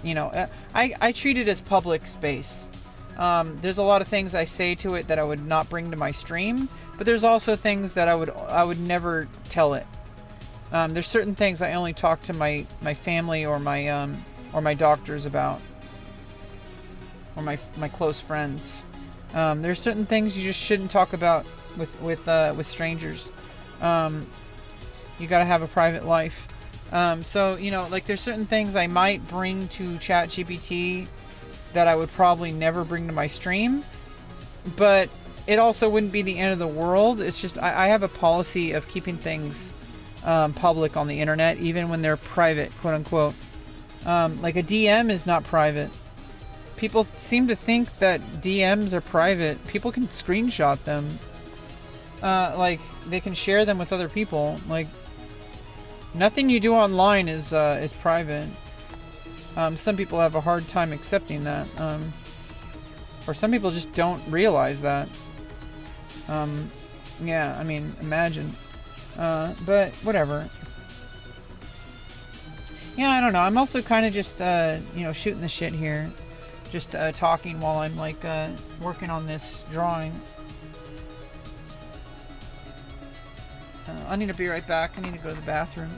I treat it as public space. There's a lot of things I say to it that I would not bring to my stream, but there's also things that I would never tell it. There's certain things I only talk to my family or my doctors about, or my close friends. There's certain things you just shouldn't talk about with strangers. You got to have a private life. So there's certain things I might bring to ChatGPT that I would probably never bring to my stream, but it also wouldn't be the end of the world. It's just I have a policy of keeping things public on the internet, even when they're private, quote unquote. Like a DM is not private. People seem to think that DMs are private. People can screenshot them. They can share them with other people. Like, nothing you do online is private. Some people have a hard time accepting that. Or some people just don't realize that. Yeah, I mean, imagine. But whatever. Yeah, I don't know. I'm also kind of just, shooting the shit here. Just talking while I'm, working on this drawing. I need to be right back. I need to go to the bathroom.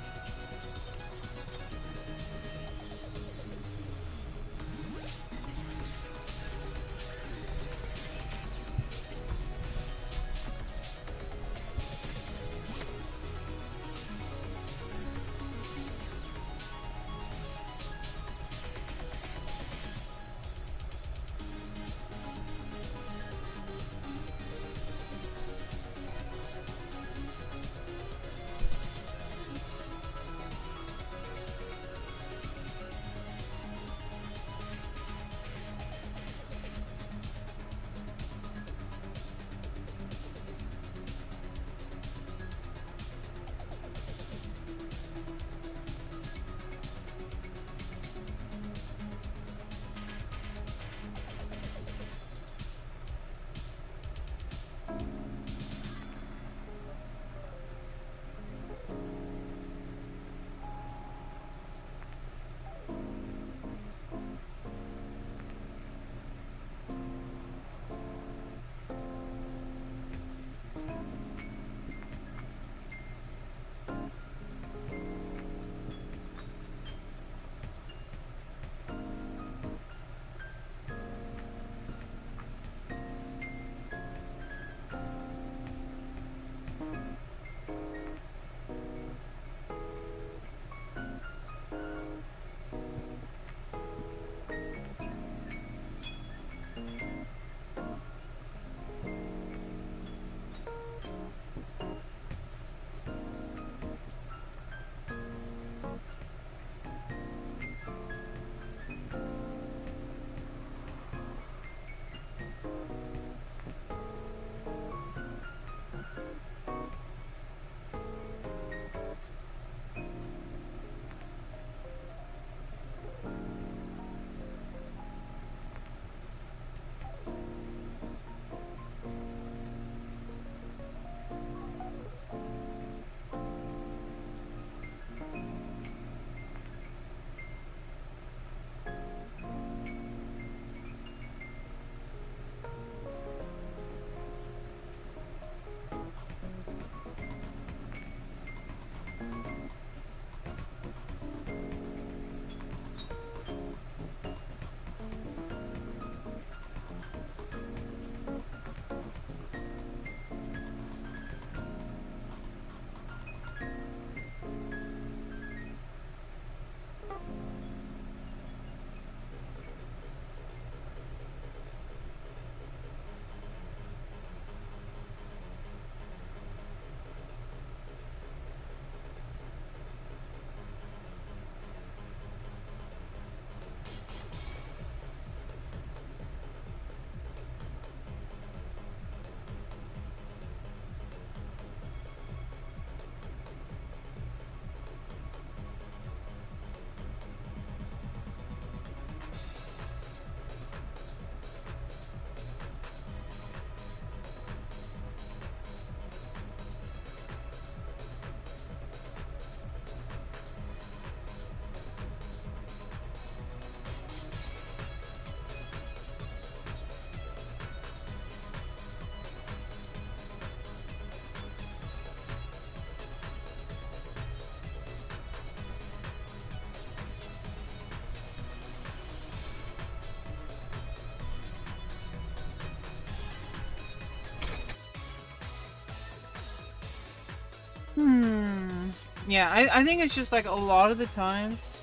Yeah, I think it's just like a lot of the times,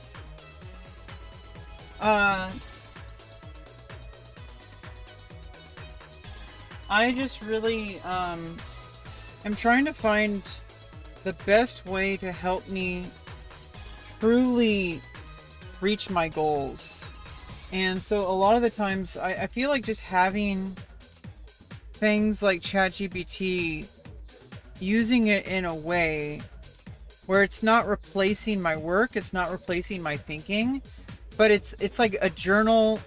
uh, I just really, am trying to find the best way to help me truly reach my goals. And so a lot of the times I feel like just having things like ChatGPT, using it in a way where it's not replacing my work, it's not replacing my thinking, but it's like a journal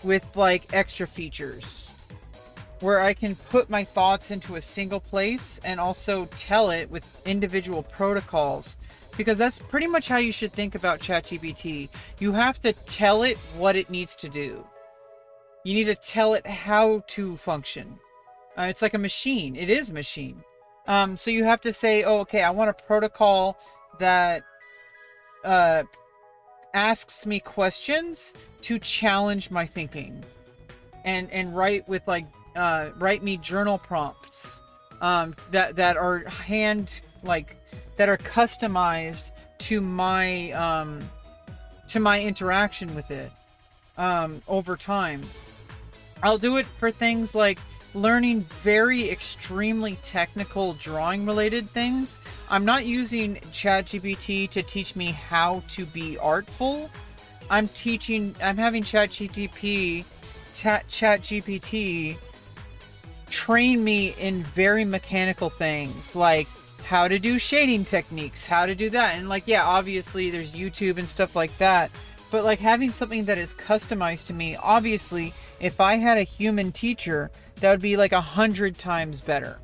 with like extra features where I can put my thoughts into a single place and also tell it with individual protocols, because that's pretty much how you should think about ChatGPT. You have to tell it what it needs to do. You need to tell it how to function. It's like a machine. It is a machine. So you have to say, oh, okay, I want a protocol that asks me questions to challenge my thinking, and write with like write me journal prompts that are that are customized to my interaction with it over time. I'll do it for things like learning very extremely technical drawing related things. I'm not using ChatGPT to teach me how to be artful. I'm having ChatGPT train me in very mechanical things like how to do shading techniques, how to do that. And like, yeah, obviously there's YouTube and stuff like that, but like having something that is customized to me, obviously if I had a human teacher, that would be like 100 times better.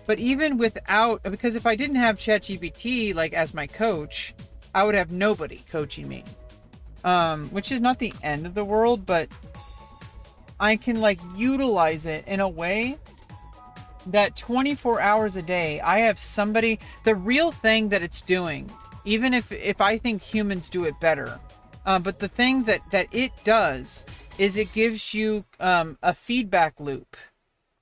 But even without, because if I didn't have ChatGPT like as my coach, I would have nobody coaching me, which is not the end of the world, but I can like utilize it in a way that 24 hours a day, I have somebody, the real thing that it's doing, even if I think humans do it better, but the thing that it does is it gives you a feedback loop.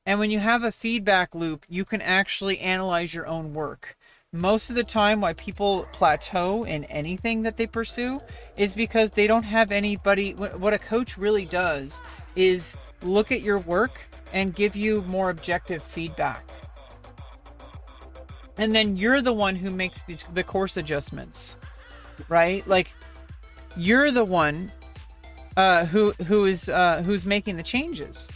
And when you have a feedback loop, you can actually analyze your own work. Most of the time why people plateau in anything that they pursue is because they don't have anybody. What a coach really does is look at your work and give you more objective feedback. And then you're the one who makes the course adjustments, right? Like you're the one who's making the changes.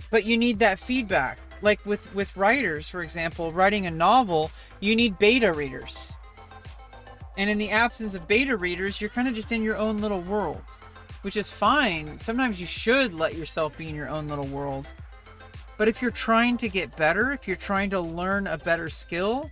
But you need that feedback. Like with writers, for example, writing a novel, you need beta readers. And in the absence of beta readers, you're kind of just in your own little world, which is fine. Sometimes you should let yourself be in your own little world. But if you're trying to get better, if you're trying to learn a better skill,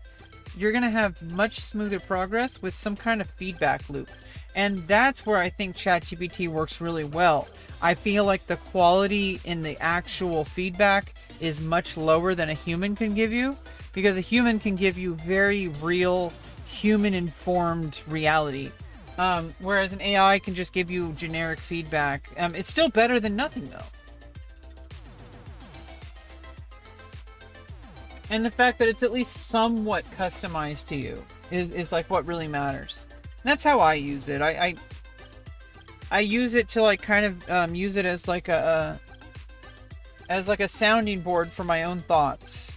you're going to have much smoother progress with some kind of feedback loop. And that's where I think ChatGPT works really well. I feel like the quality in the actual feedback is much lower than a human can give you, because a human can give you very real, human-informed reality. Whereas an AI can just give you generic feedback. It's still better than nothing, though. And the fact that it's at least somewhat customized to you is like what really matters. And that's how I use it. I use it to like kind of use it as like a sounding board for my own thoughts.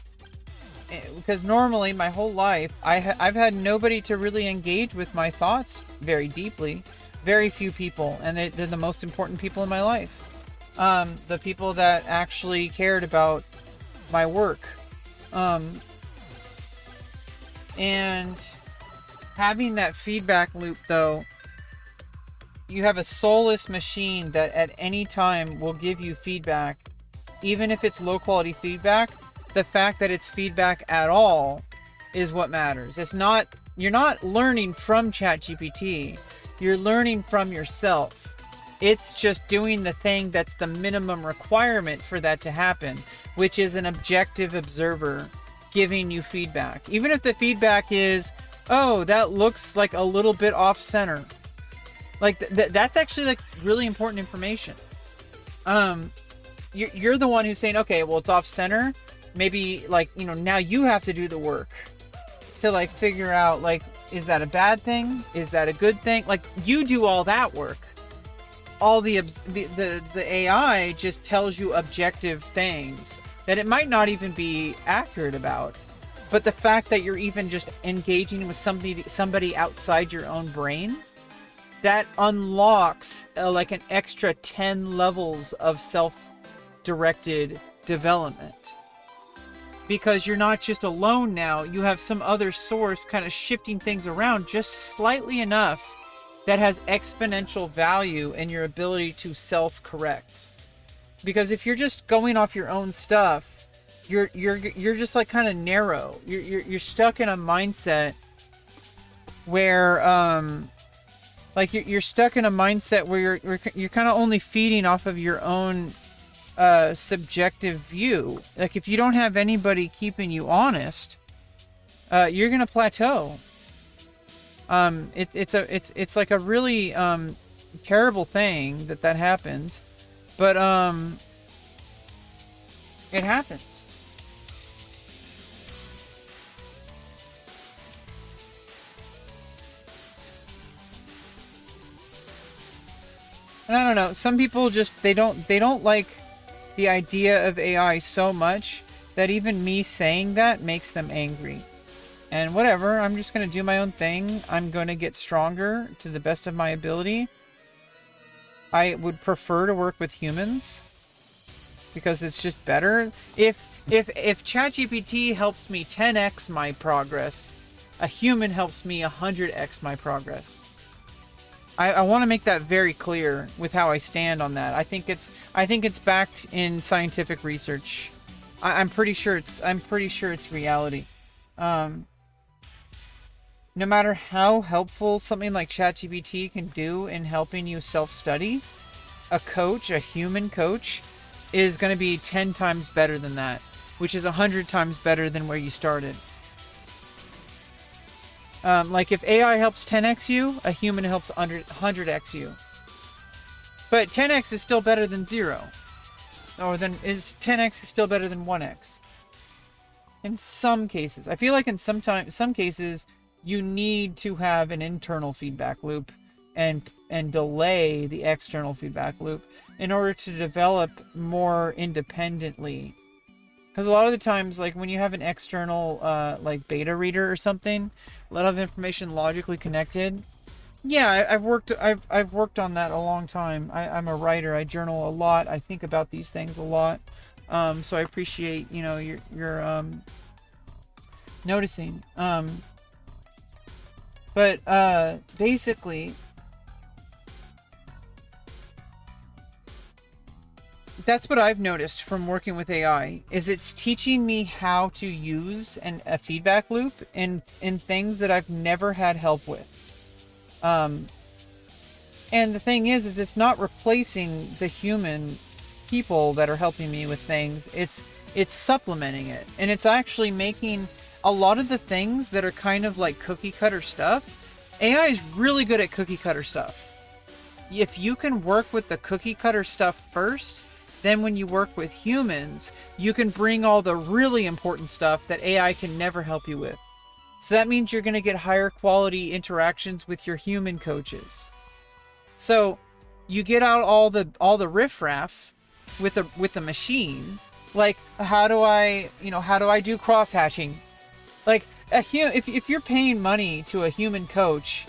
Because normally my whole life I've had nobody to really engage with my thoughts very deeply. Very few people, and they're the most important people in my life. The people that actually cared about my work. And having that feedback loop, though, you have a soulless machine that at any time will give you feedback, even if it's low quality feedback. The fact that it's feedback at all is what matters. It's not, you're not learning from ChatGPT, you're learning from yourself. It's just doing the thing that's the minimum requirement for that to happen, which is an objective observer giving you feedback. Even if the feedback is, oh, that looks like a little bit off center. Like that's actually like really important information. You're the one who's saying, okay, well, it's off center. maybe like, now you have to do the work to like figure out like, is that a bad thing? Is that a good thing? Like, you do all that work. All the AI just tells you objective things that it might not even be accurate about. But the fact that you're even just engaging with somebody outside your own brain, that unlocks like an extra 10 levels of self-directed development. Because you're not just alone now, you have some other source kind of shifting things around just slightly enough that has exponential value in your ability to self-correct. Because if you're just going off your own stuff, you're just like kind of narrow. You're stuck in a mindset where like you're stuck in a mindset where you're kind of only feeding off of your own subjective view. Like, if you don't have anybody keeping you honest, you're gonna plateau. It's like a really terrible thing that happens, but it happens. And I don't know, some people just they don't like the idea of AI so much that even me saying that makes them angry. And whatever, I'm just going to do my own thing. I'm going to get stronger to the best of my ability. I would prefer to work with humans because it's just better. If ChatGPT helps me 10x my progress, a human helps me 100x my progress. I want to make that very clear with how I stand on that. I think it's backed in scientific research. I'm pretty sure it's reality. No matter how helpful something like ChatGPT can do in helping you self-study, a human coach, is going to be 10 times better than that, which is 100 times better than where you started. Like, if AI helps 10x you, a human helps 100x you. But 10x is still better than 0. Or 10x is still better than 1x. In some cases. I feel like in some cases, you need to have an internal feedback loop and delay the external feedback loop in order to develop more independently. Because a lot of the times, like when you have an external like beta reader or something, a lot of information logically connected. Yeah, I've worked on that a long time. I'm a writer. I journal a lot. I think about these things a lot. So I appreciate your noticing. But basically, that's what I've noticed from working with AI, is it's teaching me how to use a feedback loop in things that I've never had help with. And the thing is it's not replacing the human people that are helping me with things. It's supplementing it. And it's actually making a lot of the things that are kind of like cookie cutter stuff. AI is really good at cookie cutter stuff. If you can work with the cookie cutter stuff first, then when you work with humans, you can bring all the really important stuff that AI can never help you with. So that means you're going to get higher quality interactions with your human coaches. So you get out all the riffraff with the machine. Like, how do I do cross hatching? Like, if you're paying money to a human coach,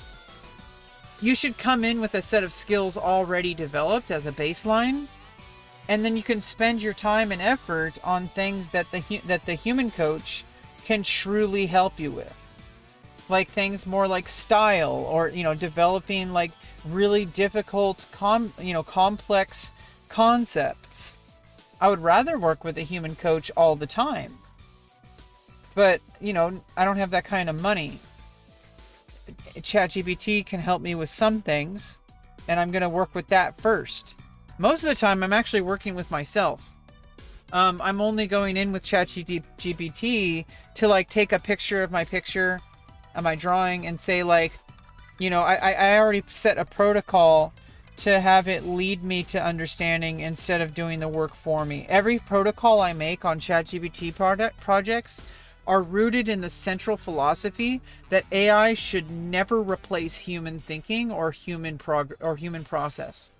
you should come in with a set of skills already developed as a baseline. And then you can spend your time and effort on things that the human coach can truly help you with. Like things more like style, or, developing like really difficult, complex concepts. I would rather work with a human coach all the time. But, I don't have that kind of money. ChatGPT can help me with some things, and I'm going to work with that first. Most of the time, I'm actually working with myself. I'm only going in with ChatGPT to like take a picture of my picture, of my drawing, and say like, I already set a protocol to have it lead me to understanding instead of doing the work for me. Every protocol I make on ChatGPT projects are rooted in the central philosophy that AI should never replace human thinking or human process.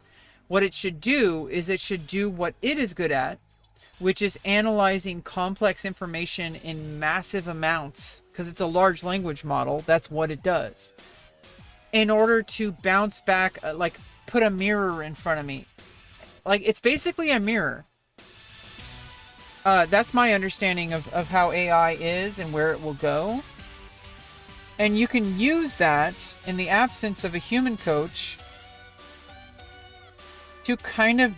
What it should do is it should do what it is good at, which is analyzing complex information in massive amounts, because it's a large language model. That's what it does. In order to bounce back, like put a mirror in front of me. Like, it's basically a mirror. That's my understanding of how AI is and where it will go. And you can use that in the absence of a human coach to kind of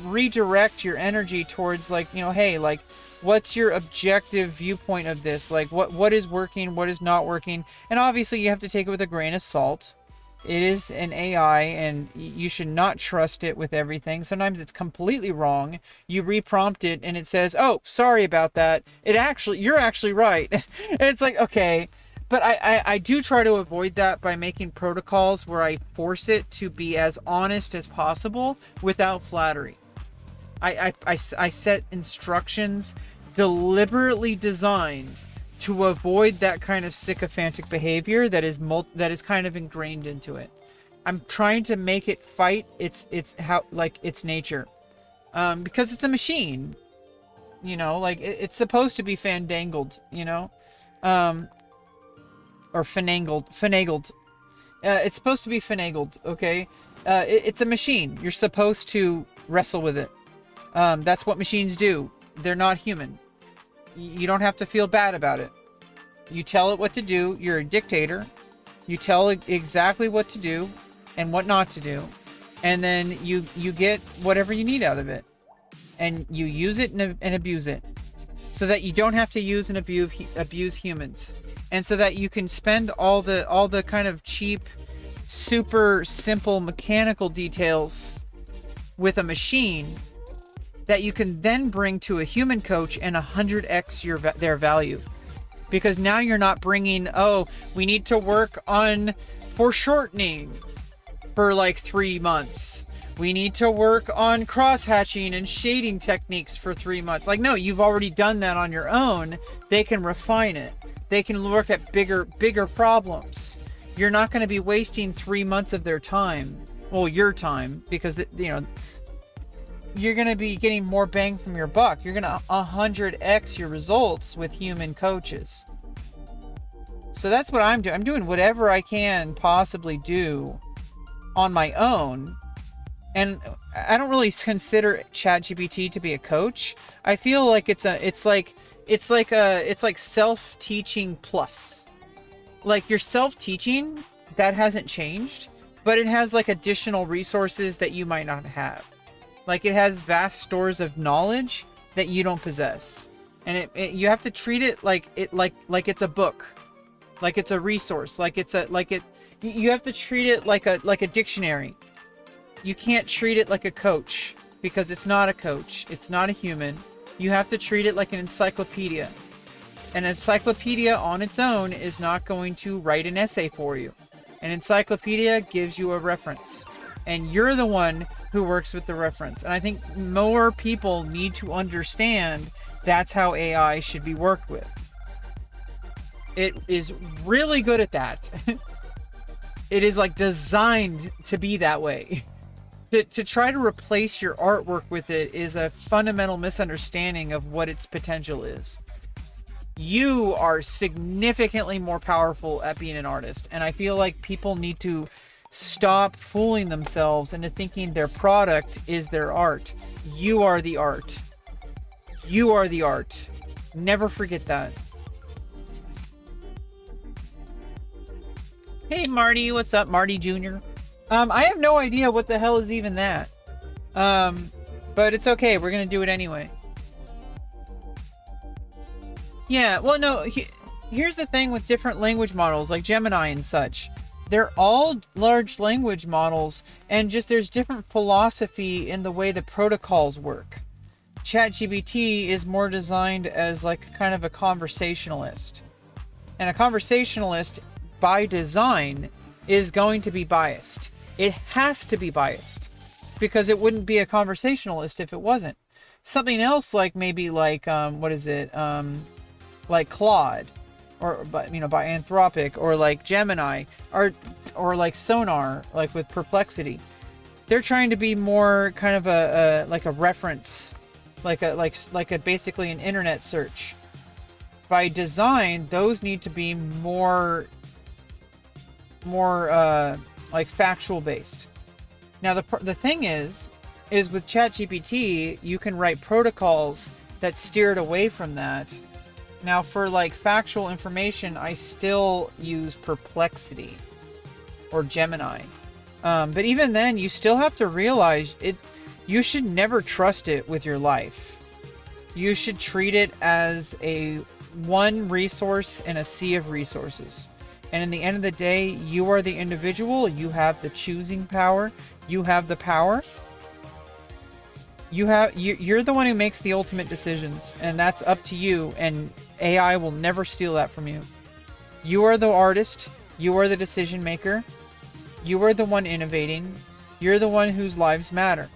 redirect your energy towards, like, you know, hey, like, what's your objective viewpoint of this? Like, what is working, what is not working? And obviously you have to take it with a grain of salt. It is an AI, and you should not trust it with everything. Sometimes it's completely wrong. You reprompt it and it says, oh, sorry about that. You're actually right. And it's like, okay. But I do try to avoid that by making protocols where I force it to be as honest as possible without flattery. I set instructions deliberately designed to avoid that kind of sycophantic behavior that is kind of ingrained into it. I'm trying to make it fight its nature, because it's a machine, you know, like it's supposed to be fandangled, you know, or finagled. It's supposed to be finagled. Okay. It's a machine. You're supposed to wrestle with it. That's what machines do. They're not human. You don't have to feel bad about it. You tell it what to do. You're a dictator. You tell it exactly what to do and what not to do. And then you get whatever you need out of it. And you use it and abuse it. So that you don't have to use and abuse humans. And so that you can spend all the kind of cheap, super simple mechanical details with a machine that you can then bring to a human coach and 100x their value. Because now you're not bringing, oh, we need to work on foreshortening for like 3 months. We need to work on cross-hatching and shading techniques for 3 months. Like, no, you've already done that on your own. They can refine it. They can work at bigger problems. You're not going to be wasting 3 months of their time. Well, your time, because, you know, you're going to be getting more bang from your buck. You're going to 100x your results with human coaches. So that's what I'm doing. I'm doing whatever I can possibly do on my own. And I don't really consider ChatGPT to be a coach. I feel like it's like self-teaching plus. Like, your self-teaching, that hasn't changed, but it has like additional resources that you might not have. Like, it has vast stores of knowledge that you don't possess, and you have to treat it like it's a book, like it's a resource, you have to treat it like a dictionary. You can't treat it like a coach, because it's not a coach. It's not a human. You have to treat it like an encyclopedia. An encyclopedia on its own is not going to write an essay for you. An encyclopedia gives you a reference, and you're the one who works with the reference. And I think more people need to understand that's how AI should be worked with. It is really good at that. It is like designed to be that way. To try to replace your artwork with it is a fundamental misunderstanding of what its potential is. You are significantly more powerful at being an artist, and I feel like people need to stop fooling themselves into thinking their product is their art. You are the art. You are the art. Never forget that. Hey Marty, what's up, Marty Jr.? I have no idea what the hell is even that. But it's okay, we're gonna do it anyway. Yeah, well, no, here's the thing with different language models like Gemini and such. They're all large language models, and just there's different philosophy in the way the protocols work. ChatGPT is more designed as like kind of a conversationalist. And a conversationalist, by design, is going to be biased. It has to be biased because it wouldn't be a conversationalist if it wasn't. Something else like maybe like what is it? Like Claude, or by Anthropic, or like Gemini, or like Sonar, like with Perplexity. They're trying to be more kind of a like a reference, like a basically an internet search. By design, those need to be more like factual based. Now the thing is with ChatGPT, you can write protocols that steer it away from that. Now for like factual information, I still use Perplexity or Gemini. But even then, you still have to realize you should never trust it with your life. You should treat it as a one resource in a sea of resources. And in the end of the day, you are the individual. You have the choosing power. You have the power. You're the one who makes the ultimate decisions, and that's up to you. And AI will never steal that from you. You are the artist. You are the decision maker. You are the one innovating. You're the one whose lives matter.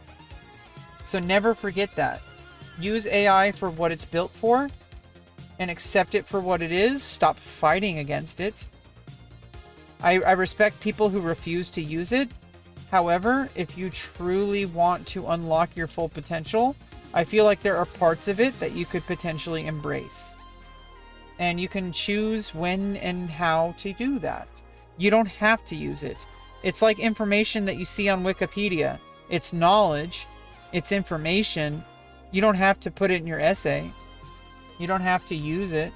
So never forget that. Use AI for what it's built for and accept it for what it is. Stop fighting against it. I respect people who refuse to use it. However, if you truly want to unlock your full potential, I feel like there are parts of it that you could potentially embrace. And you can choose when and how to do that. You don't have to use it. It's like information that you see on Wikipedia. It's knowledge. It's information. You don't have to put it in your essay. You don't have to use it.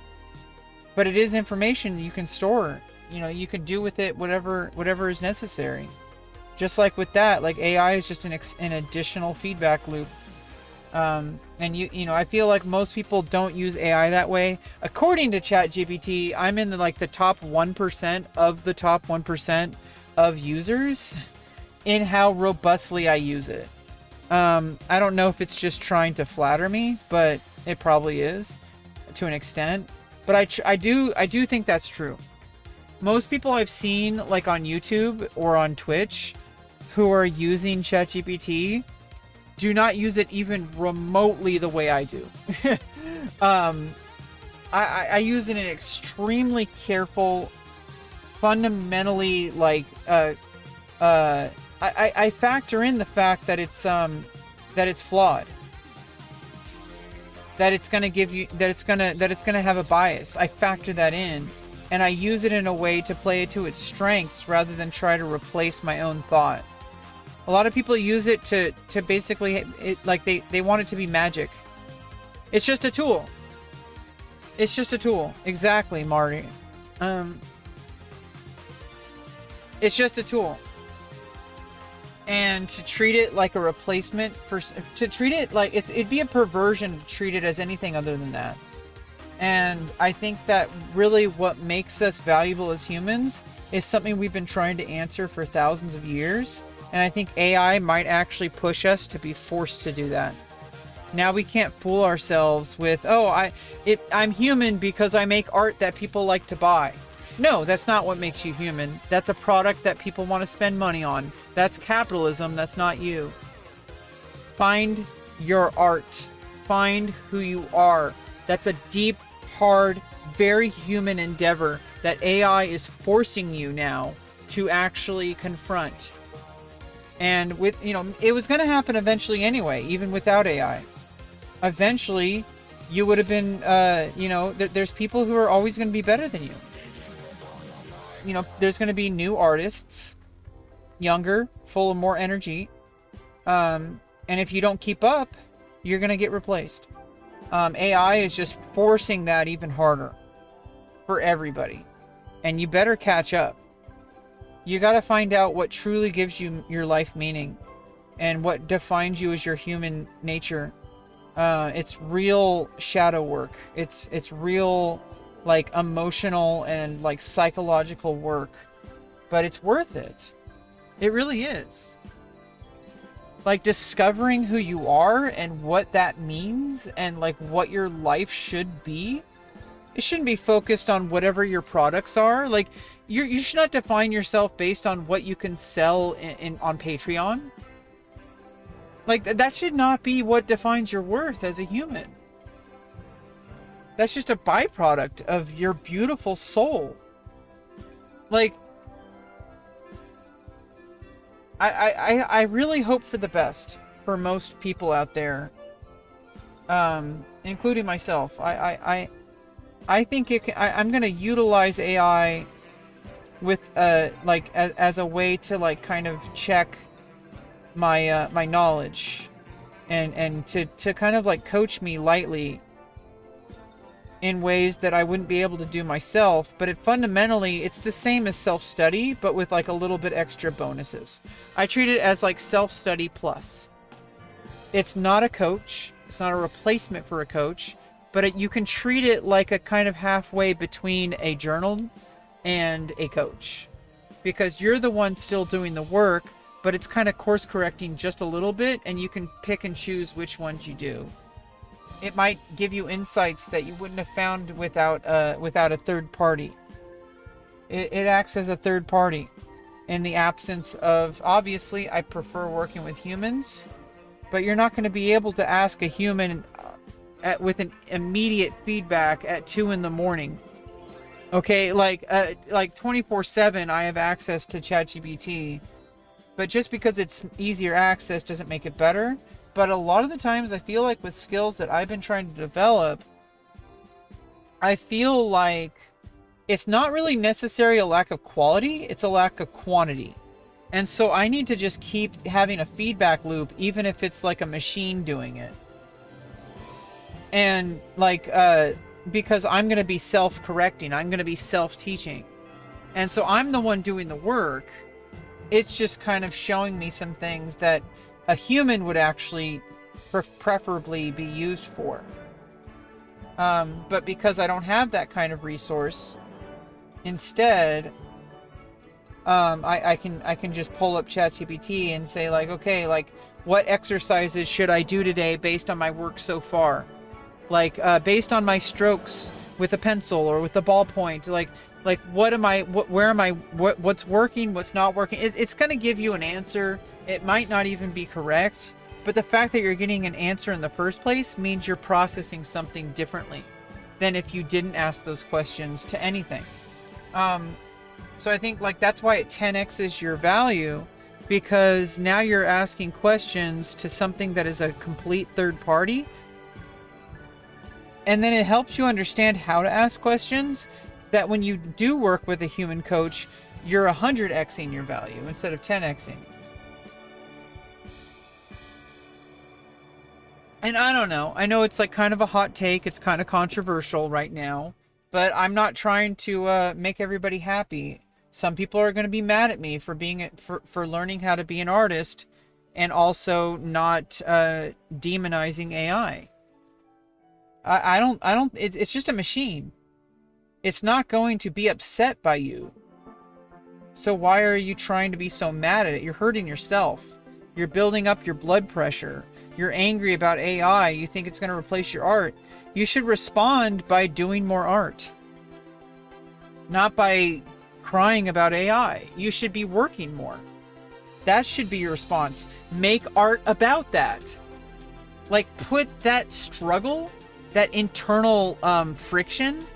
But it is information you can store. You can do with it whatever is necessary. Just like with that, like AI is just an additional feedback loop. And I feel like most people don't use AI that way. According to ChatGPT, I'm in the top 1% of the top 1% of users in how robustly I use it. I don't know if it's just trying to flatter me, but it probably is to an extent. But I do think that's true. Most people I've seen like on YouTube or on Twitch who are using ChatGPT do not use it even remotely the way I do. I use it in an extremely careful, fundamentally I factor in the fact that it's flawed, that it's gonna have a bias. I factor that in, and I use it in a way to play it to its strengths rather than try to replace my own thought. A lot of people use it to basically they want it to be magic. It's just a tool. It's just a tool. Exactly, Marty. It's just a tool. And to treat it like a replacement to treat it like it'd be a perversion to treat it as anything other than that. And I think that really what makes us valuable as humans is something we've been trying to answer for thousands of years. And I think AI might actually push us to be forced to do that. Now we can't fool ourselves with, I'm human because I make art that people like to buy. No, that's not what makes you human. That's a product that people want to spend money on. That's capitalism. That's not you. Find your art. Find who you are. That's a deep, hard, very human endeavor that AI is forcing you now to actually confront. And it was going to happen eventually anyway, even without AI. Eventually, you would have been, there's people who are always going to be better than you. There's going to be new artists, younger, full of more energy. And if you don't keep up, you're going to get replaced. AI is just forcing that even harder for everybody. And you better catch up. You got to find out what truly gives you your life meaning and what defines you as your human nature. It's real shadow work. It's real emotional and psychological work, but it's worth it. It really is. Discovering who you are and what that means and what your life should be. It shouldn't be focused on whatever your products are. you should not define yourself based on what you can sell on Patreon. Like, that should not be what defines your worth as a human. That's just a byproduct of your beautiful soul. Like, I really hope for the best for most people out there, including myself. I think I'm gonna utilize AI with like as a way to like kind of check my my knowledge, and to kind of like coach me lightly in ways that I wouldn't be able to do myself. But fundamentally it's the same as self-study, but with like a little bit extra bonuses. I treat it as like self-study plus. It's not a coach, it's not a replacement for a coach, but you can treat it like a kind of halfway between a journal and a coach, because you're the one still doing the work, but it's kind of course correcting just a little bit, and you can pick and choose which ones you do. It might give you insights that you wouldn't have found without a third party. It acts as a third party in the absence of, obviously I prefer working with humans, but you're not going to be able to ask a human with an immediate feedback at 2 a.m. Okay, like 24/7 I have access to ChatGPT, but just because it's easier access doesn't make it better. But a lot of the times I feel like with skills that I've been trying to develop, I feel like it's not really necessarily a lack of quality, it's a lack of quantity. And so I need to just keep having a feedback loop, even if it's like a machine doing it. And like, because I'm going to be self-correcting, I'm going to be self-teaching. And so I'm the one doing the work. It's just kind of showing me some things that a human would actually preferably be used for. But because I don't have that kind of resource, instead, I can just pull up ChatGPT and say like, okay, like what exercises should I do today based on my work so far? Like based on my strokes with a pencil or with a ballpoint, like what's working, what's not working. It's going to give you an answer. It might not even be correct, but the fact that you're getting an answer in the first place means you're processing something differently than if you didn't ask those questions to anything. So I think like that's why it 10x's your value, because now you're asking questions to something that is a complete third party. And then it helps you understand how to ask questions that when you do work with a human coach, you're 100xing your value instead of 10xing. And I don't know. I know it's like kind of a hot take. It's kind of controversial right now, but I'm not trying to make everybody happy. Some people are going to be mad at me for for learning how to be an artist and also not demonizing AI. It's just a machine. It's not going to be upset by you. So why are you trying to be so mad at it? You're hurting yourself. You're building up your blood pressure. You're angry about AI. You think it's going to replace your art. You should respond by doing more art, not by crying about AI. You should be working more. That should be your response. Make art about that. Like, put that struggle, that internal friction,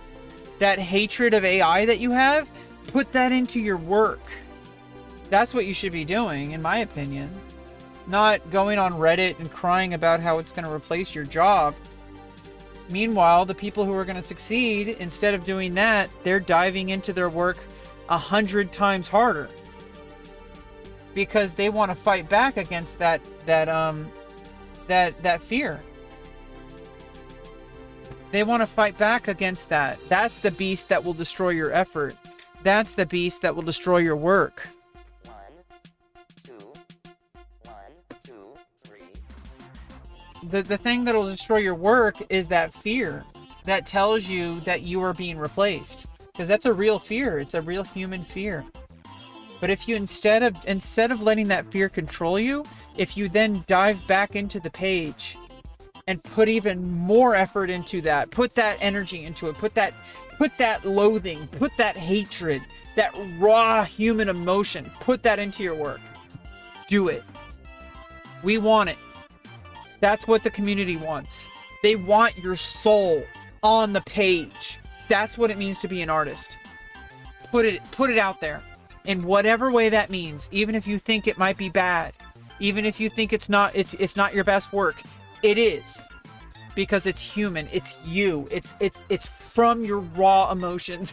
that hatred of AI that you have, put that into your work. That's what you should be doing, in my opinion. Not going on Reddit and crying about how it's going to replace your job. Meanwhile, the people who are going to succeed, instead of doing that, they're diving into their work 100 times harder, because they want to fight back against that fear. They want to fight back against that. That's the beast that will destroy your effort. That's the beast that will destroy your work. 1, 2, 1, 2, 3. The thing that will destroy your work is that fear that tells you that you are being replaced. Because that's a real fear. It's a real human fear. But if you instead of letting that fear control you, if you then dive back into the page and put even more effort into that, put that energy into it, put that loathing, put that hatred, that raw human emotion. Put that into your work. Do it. We want it. That's what the community wants. They want your soul on the page. That's what it means to be an artist. Put it out there in whatever way that means. Even if you think it might be bad, even if you think it's not your best work, it is, because it's human. It's you. It's from your raw emotions.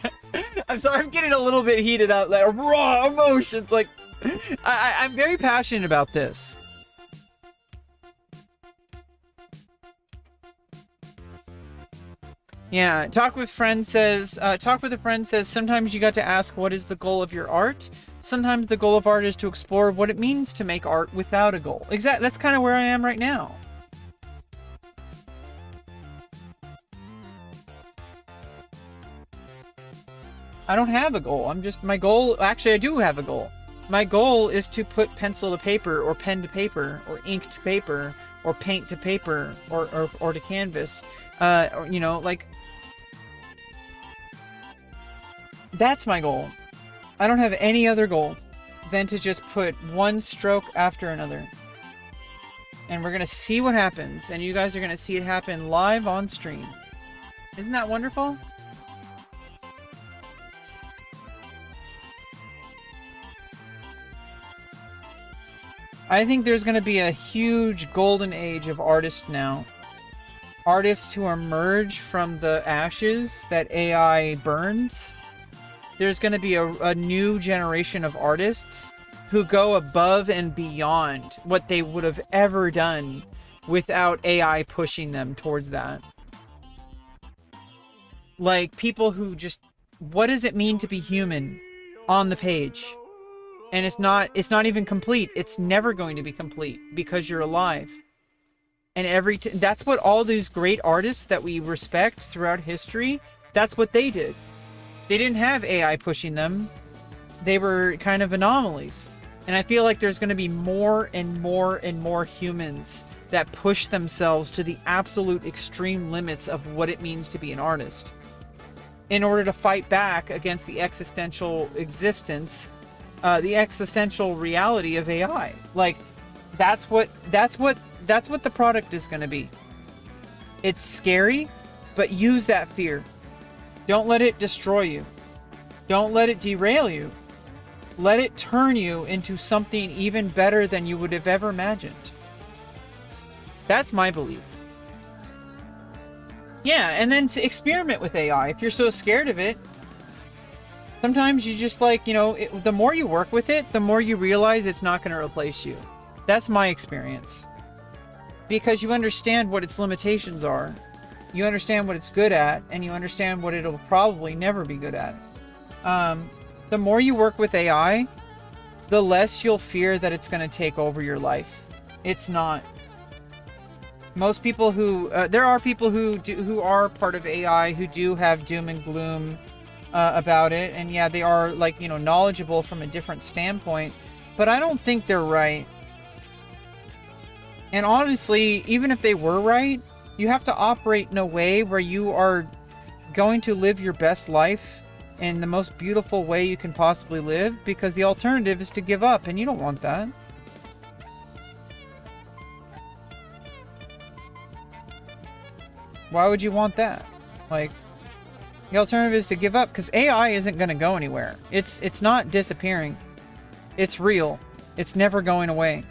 I'm sorry, I'm getting a little bit heated up. Like raw emotions. Like I'm very passionate about this. Yeah, Talk with a Friend says, sometimes you got to ask what is the goal of your art. Sometimes the goal of art is to explore what it means to make art without a goal. Exactly, that's kind of where I am right now. I don't have a goal. Actually I do have a goal. My goal is to put pencil to paper, or pen to paper, or ink to paper, or paint to paper, or to canvas. Or, you know, like, that's my goal. I don't have any other goal than to just put one stroke after another. And we're going to see what happens. And you guys are going to see it happen live on stream. Isn't that wonderful? I think there's going to be a huge golden age of artists now. Artists who emerge from the ashes that AI burns. There's going to be a new generation of artists who go above and beyond what they would have ever done without AI pushing them towards that. Like people who just, what does it mean to be human on the page? And it's not even complete. It's never going to be complete because you're alive. And that's what all these great artists that we respect throughout history, that's what they did. They didn't have AI pushing them. They were kind of anomalies. And I feel like there's going to be more and more and more humans that push themselves to the absolute extreme limits of what it means to be an artist, in order to fight back against the existential existence, the existential reality of AI. Like, that's what the product is going to be. It's scary, but use that fear. Don't let it destroy you. Don't let it derail you. Let it turn you into something even better than you would have ever imagined. That's my belief. Yeah, and then to experiment with AI. If you're so scared of it, sometimes you just like, you know, the more you work with it, the more you realize it's not going to replace you. That's my experience. Because you understand what its limitations are. You understand what it's good at, and you understand what it'll probably never be good at. The more you work with AI, the less you'll fear that it's going to take over your life. It's not. Most people there are people who are part of AI who do have doom and gloom about it, and yeah, they are, like, you know, knowledgeable from a different standpoint, but I don't think they're right. And honestly, even if they were right, you have to operate in a way where you are going to live your best life in the most beautiful way you can possibly live, because the alternative is to give up, and you don't want that. Why would you want that? Like, the alternative is to give up, because AI isn't going to go anywhere. It's not disappearing. It's real. It's never going away.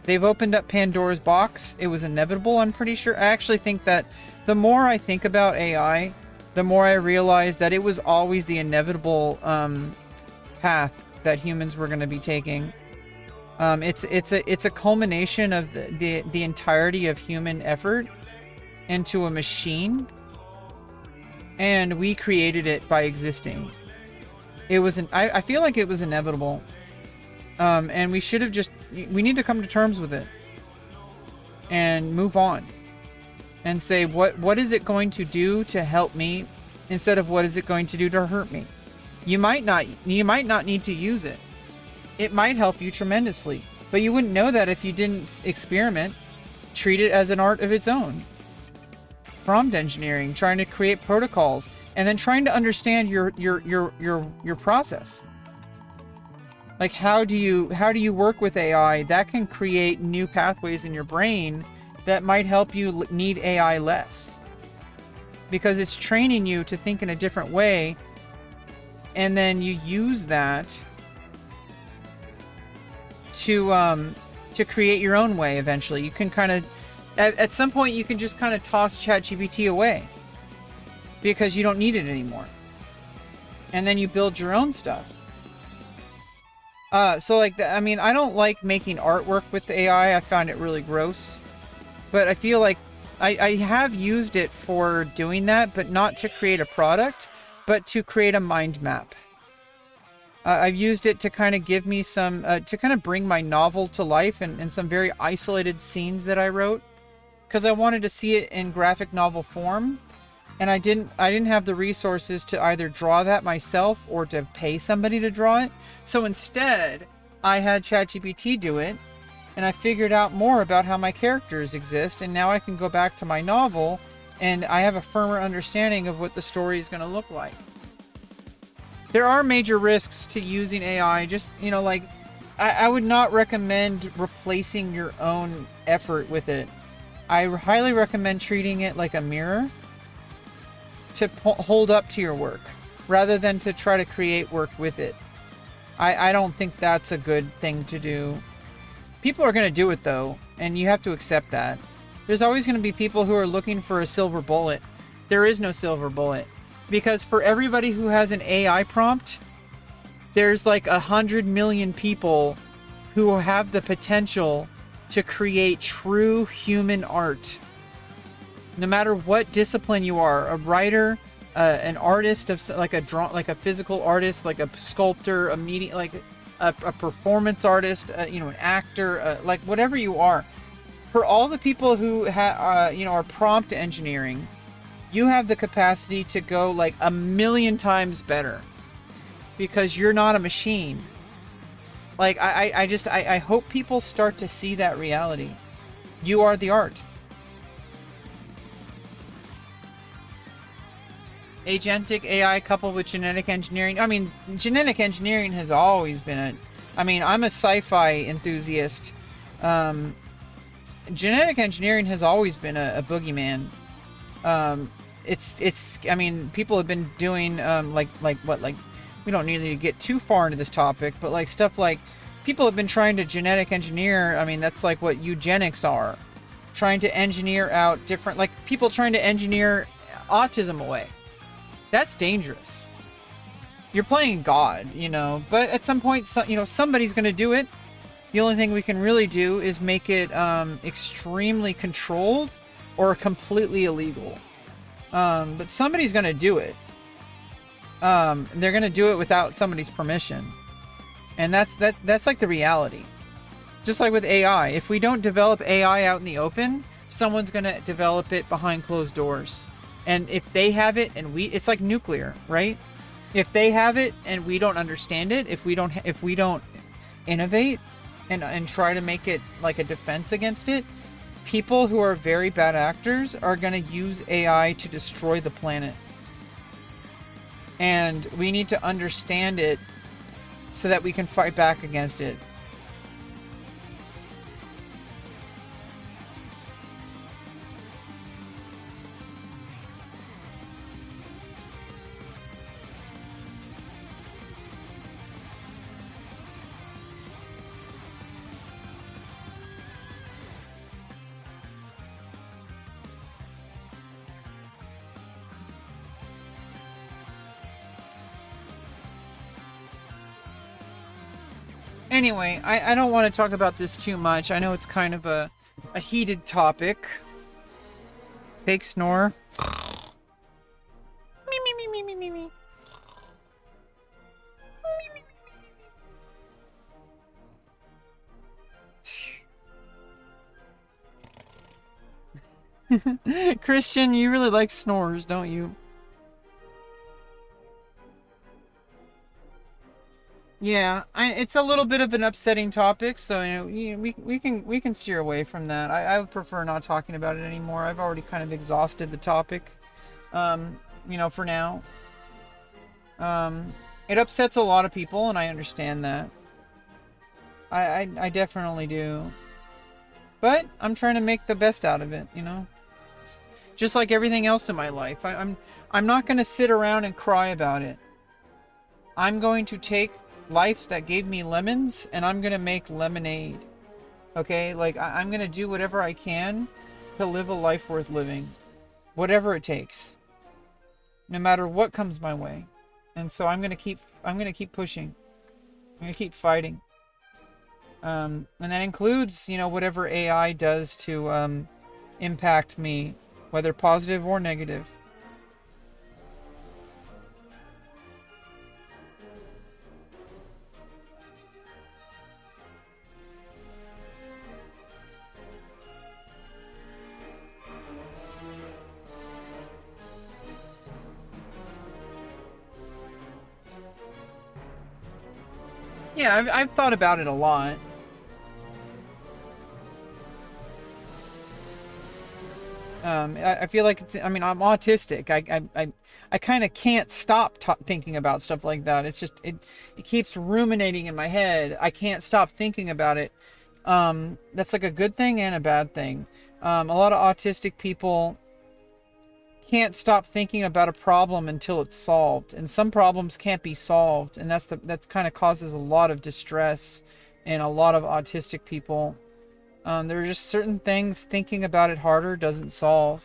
They've opened up Pandora's box. It was inevitable, I'm pretty sure. I actually think that the more I think about AI, the more I realize that it was always the inevitable path that humans were going to be taking. It's a culmination of the entirety of human effort into a machine, and we created it by existing. I feel like it was inevitable, and we should have we need to come to terms with it and move on and say, what is it going to do to help me, instead of what is it going to do to hurt me? You might not need to use it. It might help you tremendously, but you wouldn't know that if you didn't experiment. Treat it as an art of its own. prompt engineering, trying to create protocols, and then trying to understand your process. Like, how do you work with AI that can create new pathways in your brain that might help you need AI less, because it's training you to think in a different way, and then you use that to create your own way. Eventually, you can kind of, at some point, you can just kind of toss ChatGPT away because you don't need it anymore, and then you build your own stuff. So like, I mean, I don't like making artwork with AI. I find it really gross. But I feel like I have used it for doing that, but not to create a product, but to create a mind map. I've used it to kind of give me some, to kind of bring my novel to life and some very isolated scenes that I wrote, because I wanted to see it in graphic novel form. And I didn't have the resources to either draw that myself or to pay somebody to draw it. So instead, I had ChatGPT do it, and I figured out more about how my characters exist, and now I can go back to my novel, and I have a firmer understanding of what the story is going to look like. There are major risks to using AI. Just, like, I would not recommend replacing your own effort with it. I highly recommend treating it like a mirror to hold up to your work, rather than to try to create work with it. I don't think that's a good thing to do. People are going to do it though, and you have to accept that. There's always going to be people who are looking for a silver bullet. There is no silver bullet, because for everybody who has an AI prompt, there's like 100 million people who have the potential to create true human art. No matter what discipline you are, a writer, an artist of like a physical artist, like a sculptor, a performance artist, an actor, like whatever you are. For all the people who are prompt engineering, you have the capacity to go like 1,000,000 times better, because you're not a machine. Like, I hope people start to see that reality. You are the art. Agentic AI coupled with genetic engineering. I mean, genetic engineering has always been I'm a sci-fi enthusiast. Genetic engineering has always been a boogeyman. People have been doing, we don't need to get too far into this topic, but like stuff like people have been trying to genetic engineer. I mean, that's like what eugenics are. Trying to engineer out different, like people trying to engineer autism away. That's dangerous. You're playing God, but at some point, somebody's going to do it. The only thing we can really do is make it extremely controlled or completely illegal. But somebody's going to do it. They're going to do it without somebody's permission. And that's like the reality. Just like with AI, if we don't develop AI out in the open, someone's going to develop it behind closed doors. And if they have it and it's like nuclear, right? If they have it and we don't understand it, if we don't innovate and try to make it like a defense against it, people who are very bad actors are going to use AI to destroy the planet. And we need to understand it so that we can fight back against it. Anyway, I don't want to talk about this too much. I know it's kind of a heated topic. Fake snore. Me, me, me, me, me, me, me. Christian, you really like snores, don't you? Yeah, it's a little bit of an upsetting topic, so we can steer away from that. I would prefer not talking about it anymore. I've already kind of exhausted the topic. For now. It upsets a lot of people, and I understand that. I definitely do. But I'm trying to make the best out of it, you know? It's just like everything else in my life. I'm not going to sit around and cry about it. I'm going to take life that gave me lemons, and I'm going to make lemonade. Okay? Like, I'm going to do whatever I can to live a life worth living. Whatever it takes. No matter what comes my way. And so I'm gonna keep pushing. I'm gonna keep fighting. And that includes, whatever AI does to impact me, whether positive or negative. Yeah, I've thought about it a lot. I feel like I'm autistic. I kind of can't stop thinking about stuff like that. It's just, it keeps ruminating in my head. I can't stop thinking about it. That's like a good thing and a bad thing. A lot of autistic people can't stop thinking about a problem until it's solved, and some problems can't be solved, and that's kind of causes a lot of distress in a lot of autistic people. There are just certain things thinking about it harder doesn't solve.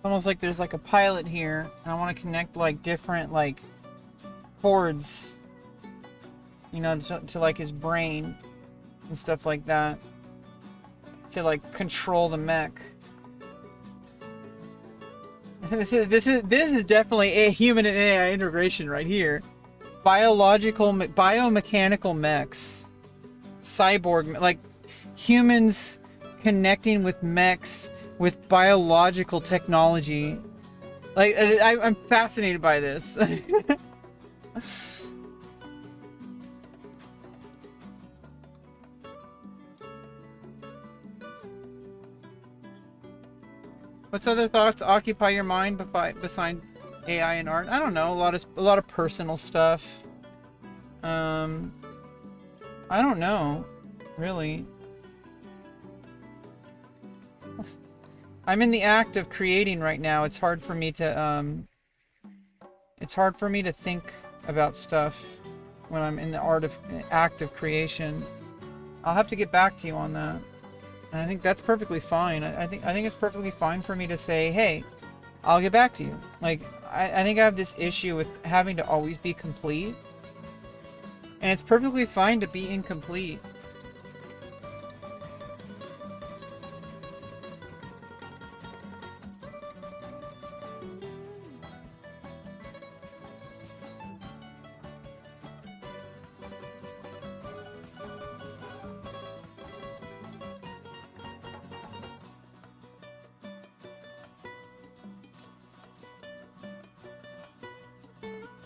Almost like there's like a pilot here, and I want to connect like different like cords, to like his brain and stuff like that, to like control the mech. This is definitely a human and AI integration right here. Biomechanical mechs, cyborg, like humans connecting with mechs with biological technology. Like, I'm fascinated by this. What's other thoughts occupy your mind besides AI and art? I don't know. A lot of personal stuff. I don't know, really. I'm in the act of creating right now. It's hard for me to think about stuff when I'm in the act of creation. I'll have to get back to you on that. And I think that's perfectly fine. I think it's perfectly fine for me to say, hey, I'll get back to you. Like, I think I have this issue with having to always be complete. And it's perfectly fine to be incomplete.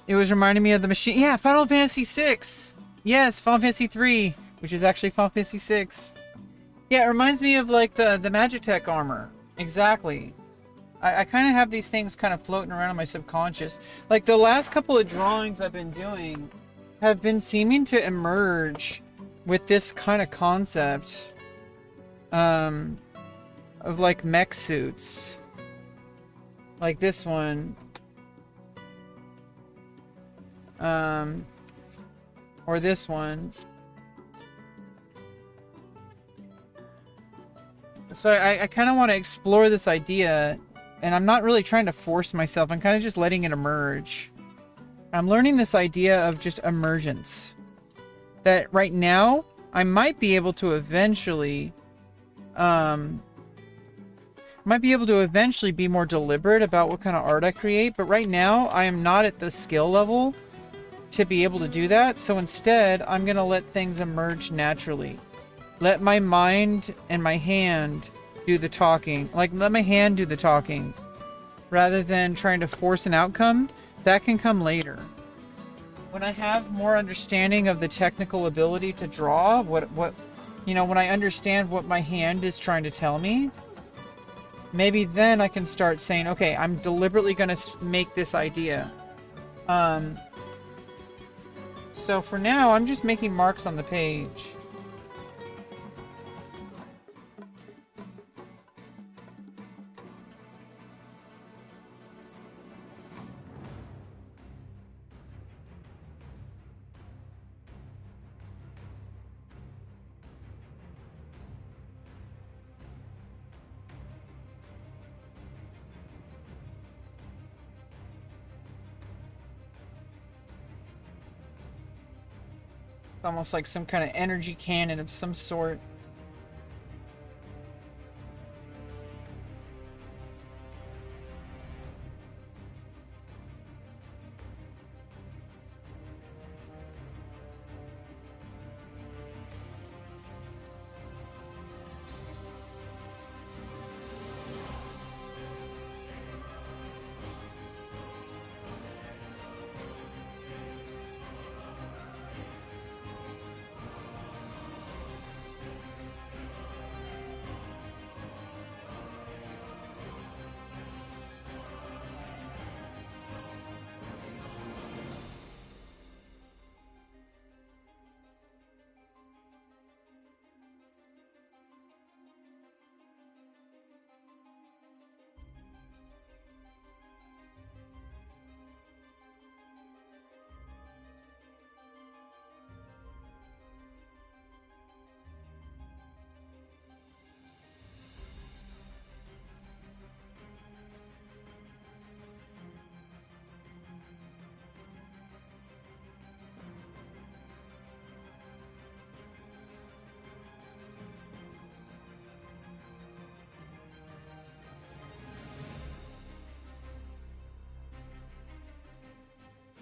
It was reminding me of the machine. Yeah, Final Fantasy VI. Yes, Final Fantasy 3, which is actually Final Fantasy 6. Yeah, it reminds me of like the Magitech armor. Exactly. I kind of have these things kind of floating around in my subconscious. Like the last couple of drawings I've been doing have been seeming to emerge with this kind of concept of like mech suits. Like this one. Or this one. So I kind of want to explore this idea, and I'm not really trying to force myself. I'm kind of just letting it emerge. I'm learning this idea of just emergence. That right now, I might be able to eventually, be more deliberate about what kind of art I create, but right now, I am not at the skill level to be able to do that. So instead, I'm going to let things emerge naturally. Let my mind and my hand do the talking. Like, let my hand do the talking. Rather than trying to force an outcome, that can come later. When I have more understanding of the technical ability to draw, when I understand what my hand is trying to tell me, maybe then I can start saying, okay, I'm deliberately going to make this idea. So for now, I'm just making marks on the page. Almost like some kind of energy cannon of some sort.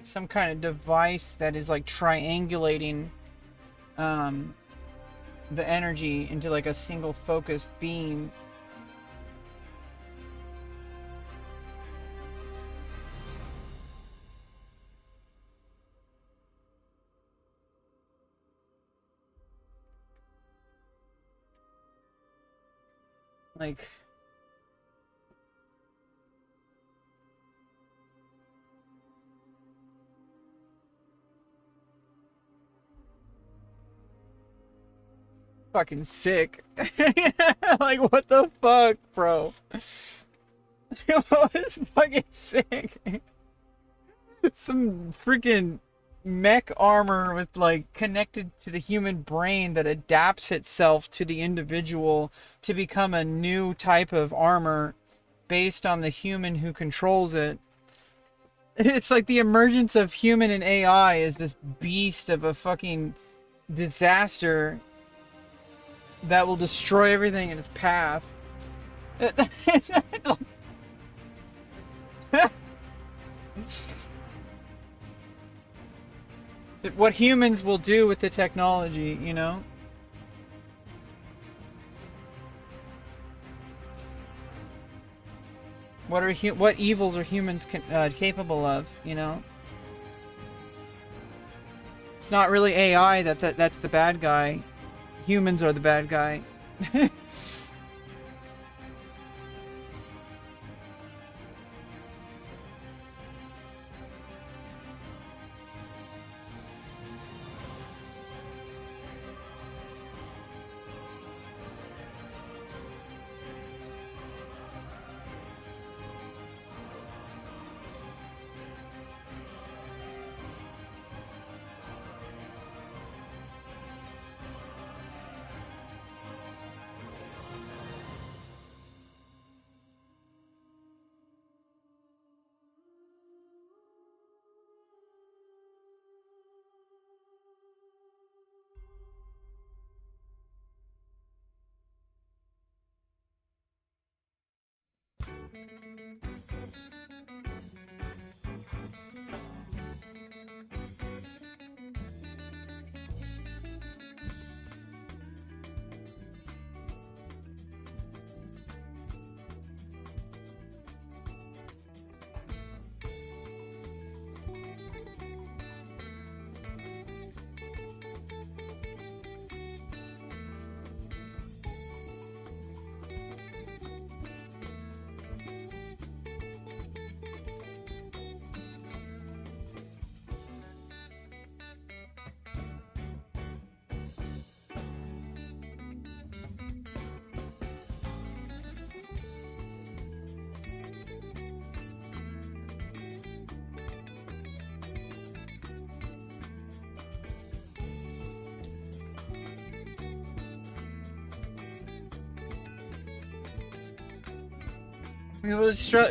Some kind of device that is like triangulating the energy into like a single focused beam. Like fucking sick. Like, what the fuck, bro? What is fucking sick? Some freaking mech armor with like connected to the human brain that adapts itself to the individual to become a new type of armor based on the human who controls it. It's like the emergence of human and AI is this beast of a fucking disaster that will destroy everything in its path. What humans will do with the technology, you know? What evils are humans capable of, you know? It's not really AI that's the bad guy. Humans are the bad guy.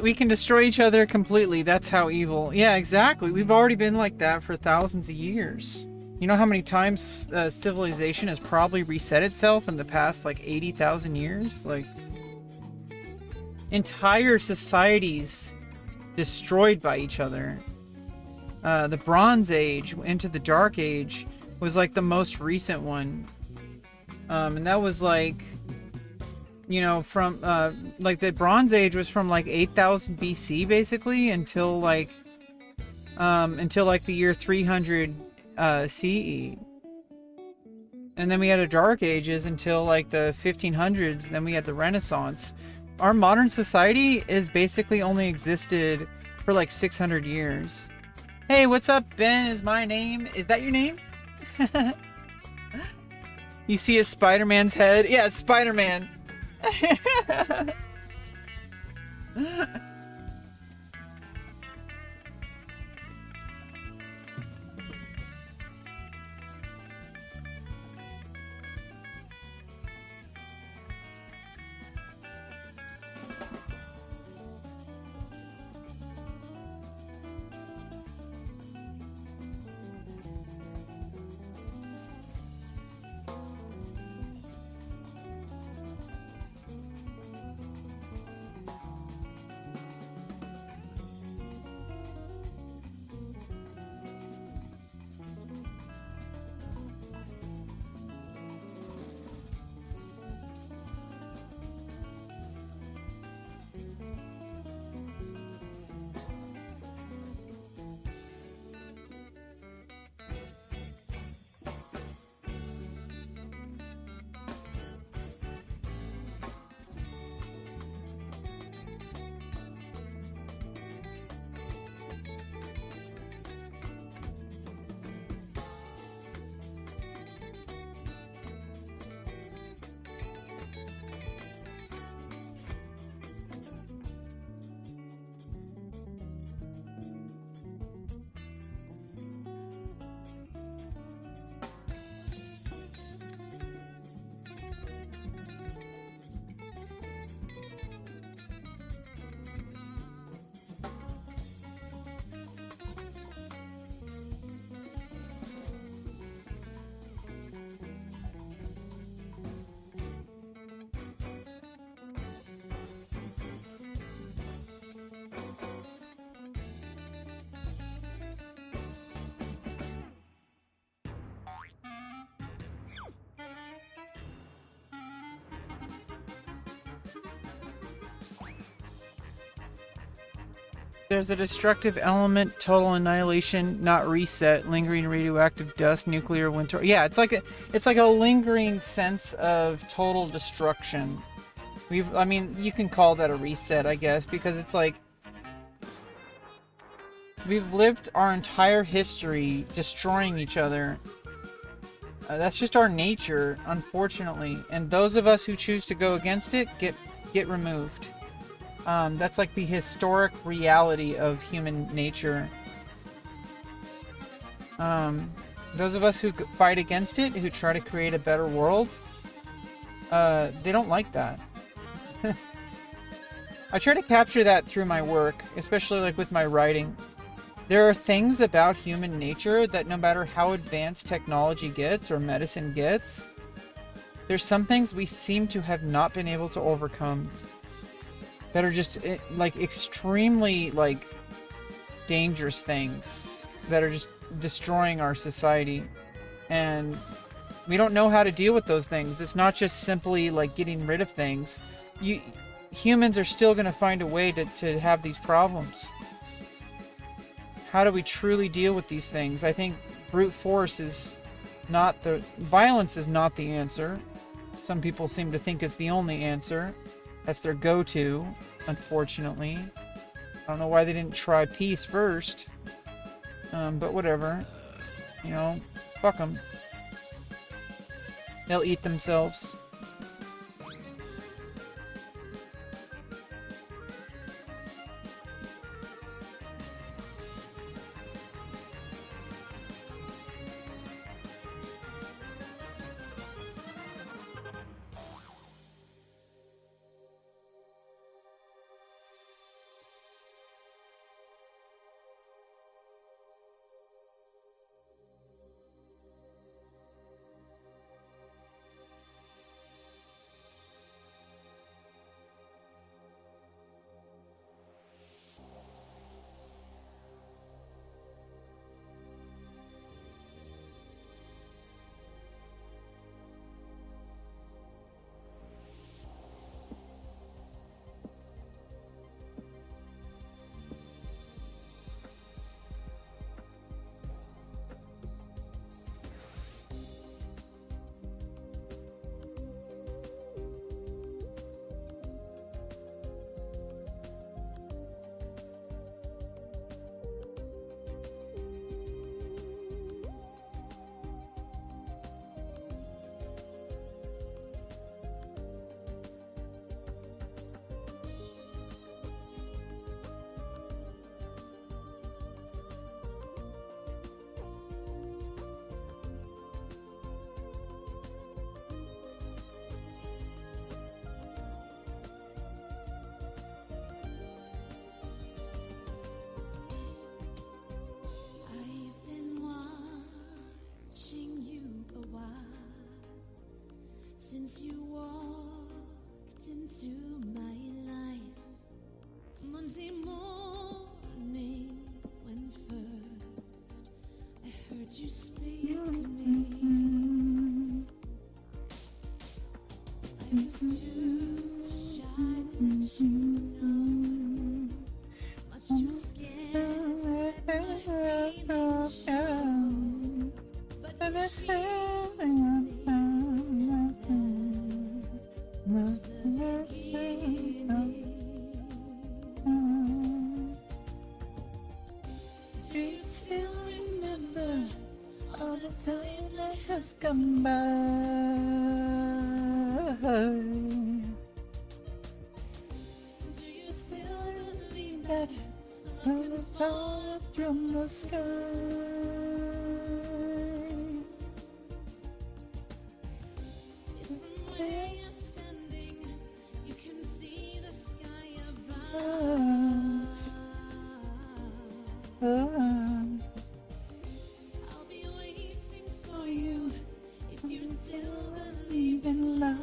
We can destroy each other completely. That's how evil. Yeah, exactly. We've already been like that for thousands of years. You know how many times civilization has probably reset itself in the past, like, 80,000 years? Like, entire societies destroyed by each other. The Bronze Age into the Dark Age was, like, the most recent one. And that was, like... You know, from, like, the Bronze Age was from, like, 8,000 BC, basically, until, like, the year 300, CE. And then we had a Dark Ages until, like, the 1500s, then we had the Renaissance. Our modern society is basically only existed for, like, 600 years. Hey, what's up, Ben is my name. Is that your name? You see a Spider-Man's head? Yeah, it's Spider-Man. There's a destructive element, total annihilation, not reset, lingering radioactive dust, nuclear winter. Yeah, it's like a lingering sense of total destruction. I mean, you can call that a reset, I guess, because it's like we've lived our entire history destroying each other. That's just our nature, unfortunately. And those of us who choose to go against it get removed. That's like the historic reality of human nature. Those of us who fight against it, who try to create a better world, they don't like that. I try to capture that through my work, especially like with my writing. There are things about human nature that no matter how advanced technology gets or medicine gets, there's some things we seem to have not been able to overcome that are just like extremely like dangerous things that are just destroying our society. And we don't know how to deal with those things. It's not just simply like getting rid of things. Humans are still going to find a way to have these problems. How do we truly deal with these things? I think brute force is not violence is not the answer. Some people seem to think it's the only answer. That's their go-to, unfortunately. I don't know why they didn't try peace first. But whatever. You know, fuck them. They'll eat themselves. Since you walked into my life, Monday morning when first I heard you speak to me, I was too shy to let you know, much too scared to let my feelings show, but you healed me. Was the beginning. Do you still remember all the time that has come by? Do you still believe that love can fall from the sky? I'll be waiting for you if you still believe in love.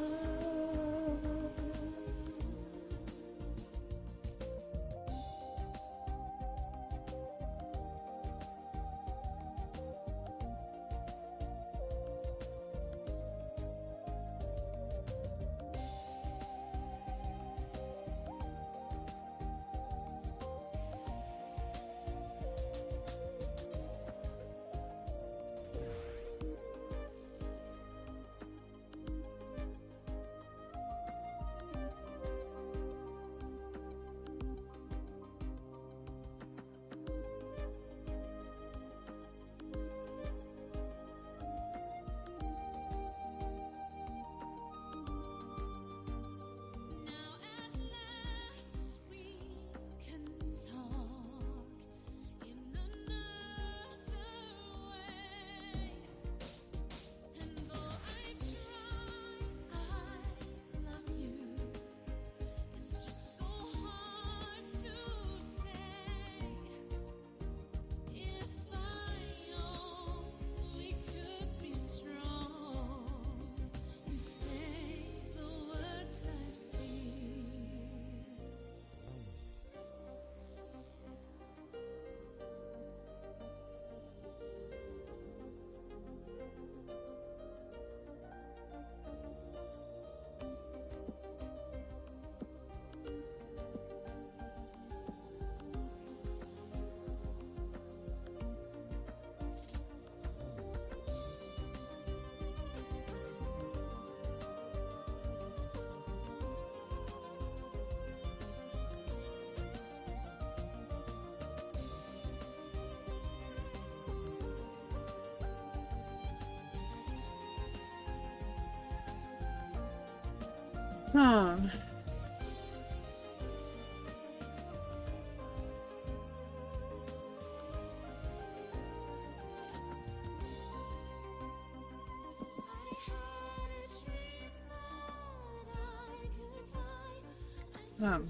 Hmm. Hmm.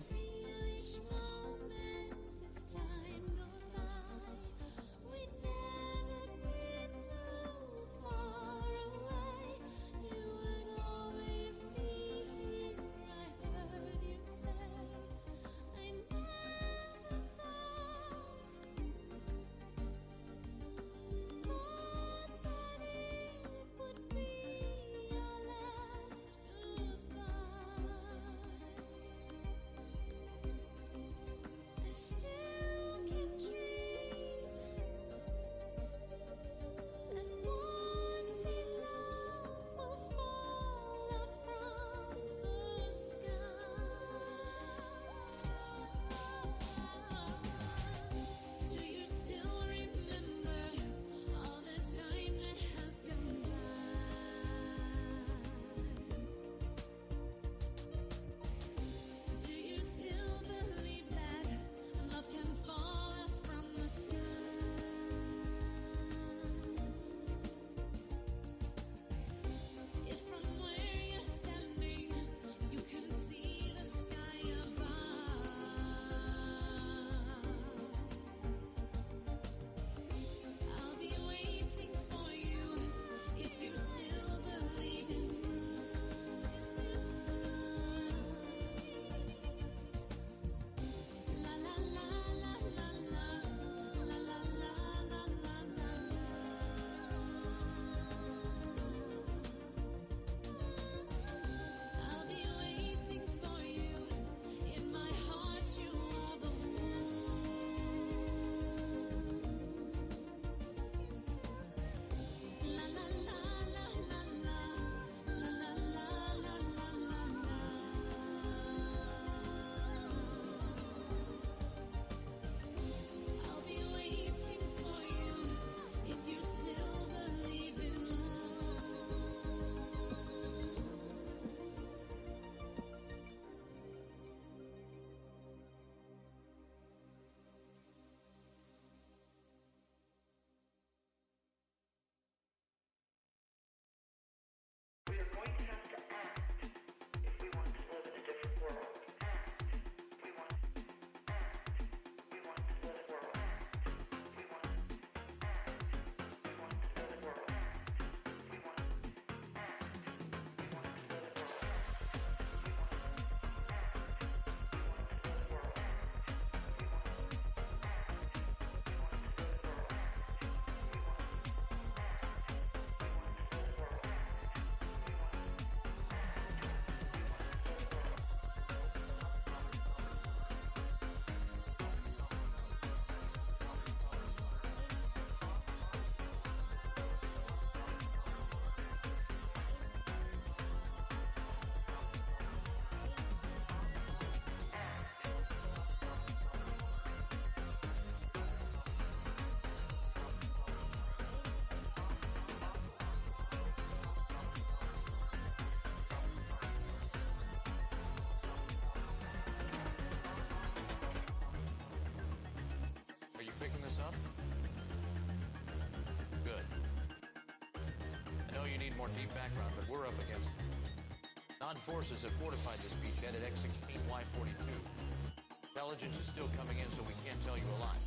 Picking this up? Good. I know you need more deep background, but we're up against it. Non-forces have fortified this beachhead at X-16Y42. Intelligence is still coming in, so we can't tell you a lot.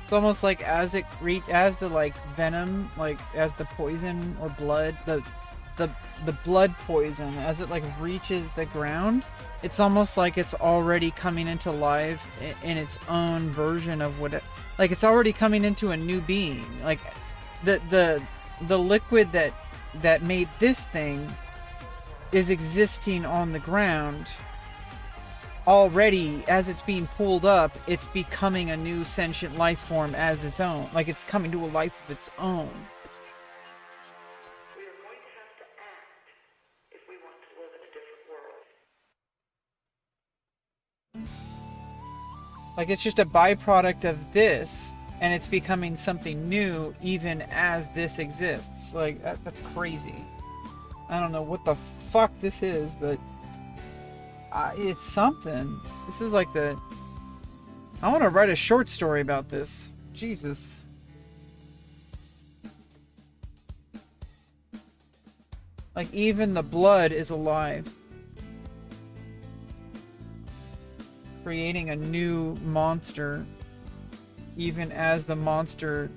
It's almost like as as the like venom, like as the poison or blood, the blood poison, as it like reaches the ground, it's almost like it's already coming into life in its own version of what it, like it's already coming into a new being. Like the liquid that made this thing is existing on the ground already. As it's being pulled up, it's becoming a new sentient life form as its own. Like it's coming to a life of its own. We are going to have to act if we want to live in a different world. Like it's just a byproduct of this, and it's becoming something new even as this exists. Like that's crazy. I don't know what the fuck this is, but it's something. This is like the... I want to write a short story about this. Jesus. Like even the blood is alive. Creating a new monster. Even as the monster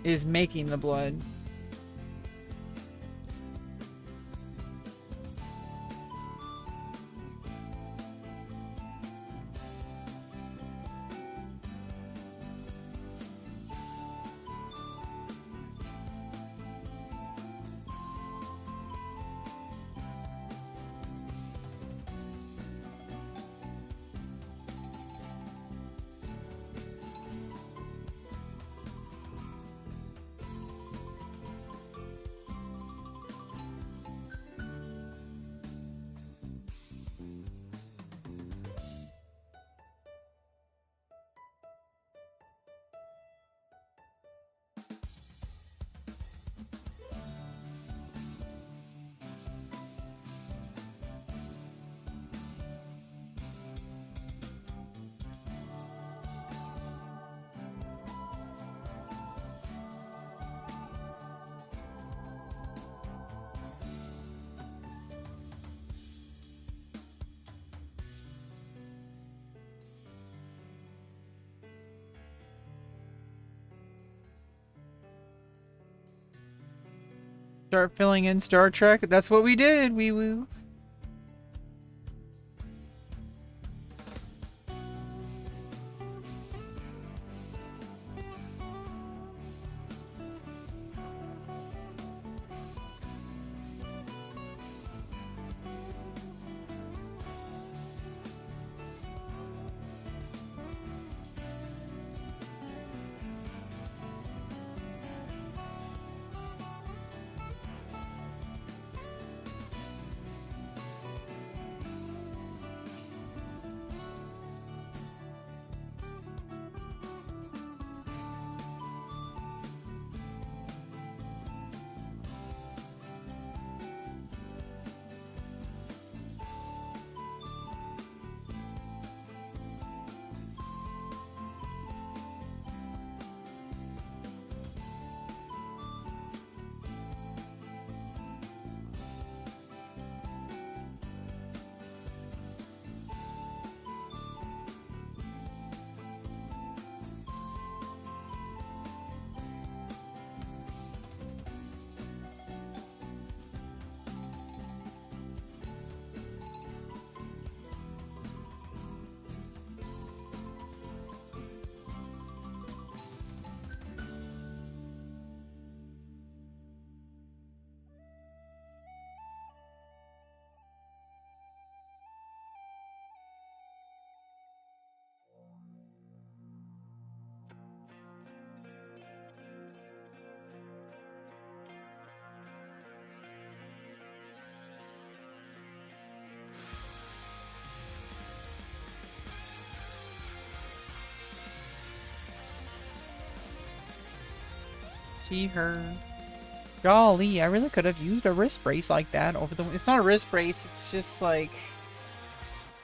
is making the blood. Start filling in Star Trek. That's what we did. Wee woo. See her. Golly, I really could have used a wrist brace like that over the... It's not a wrist brace, it's just like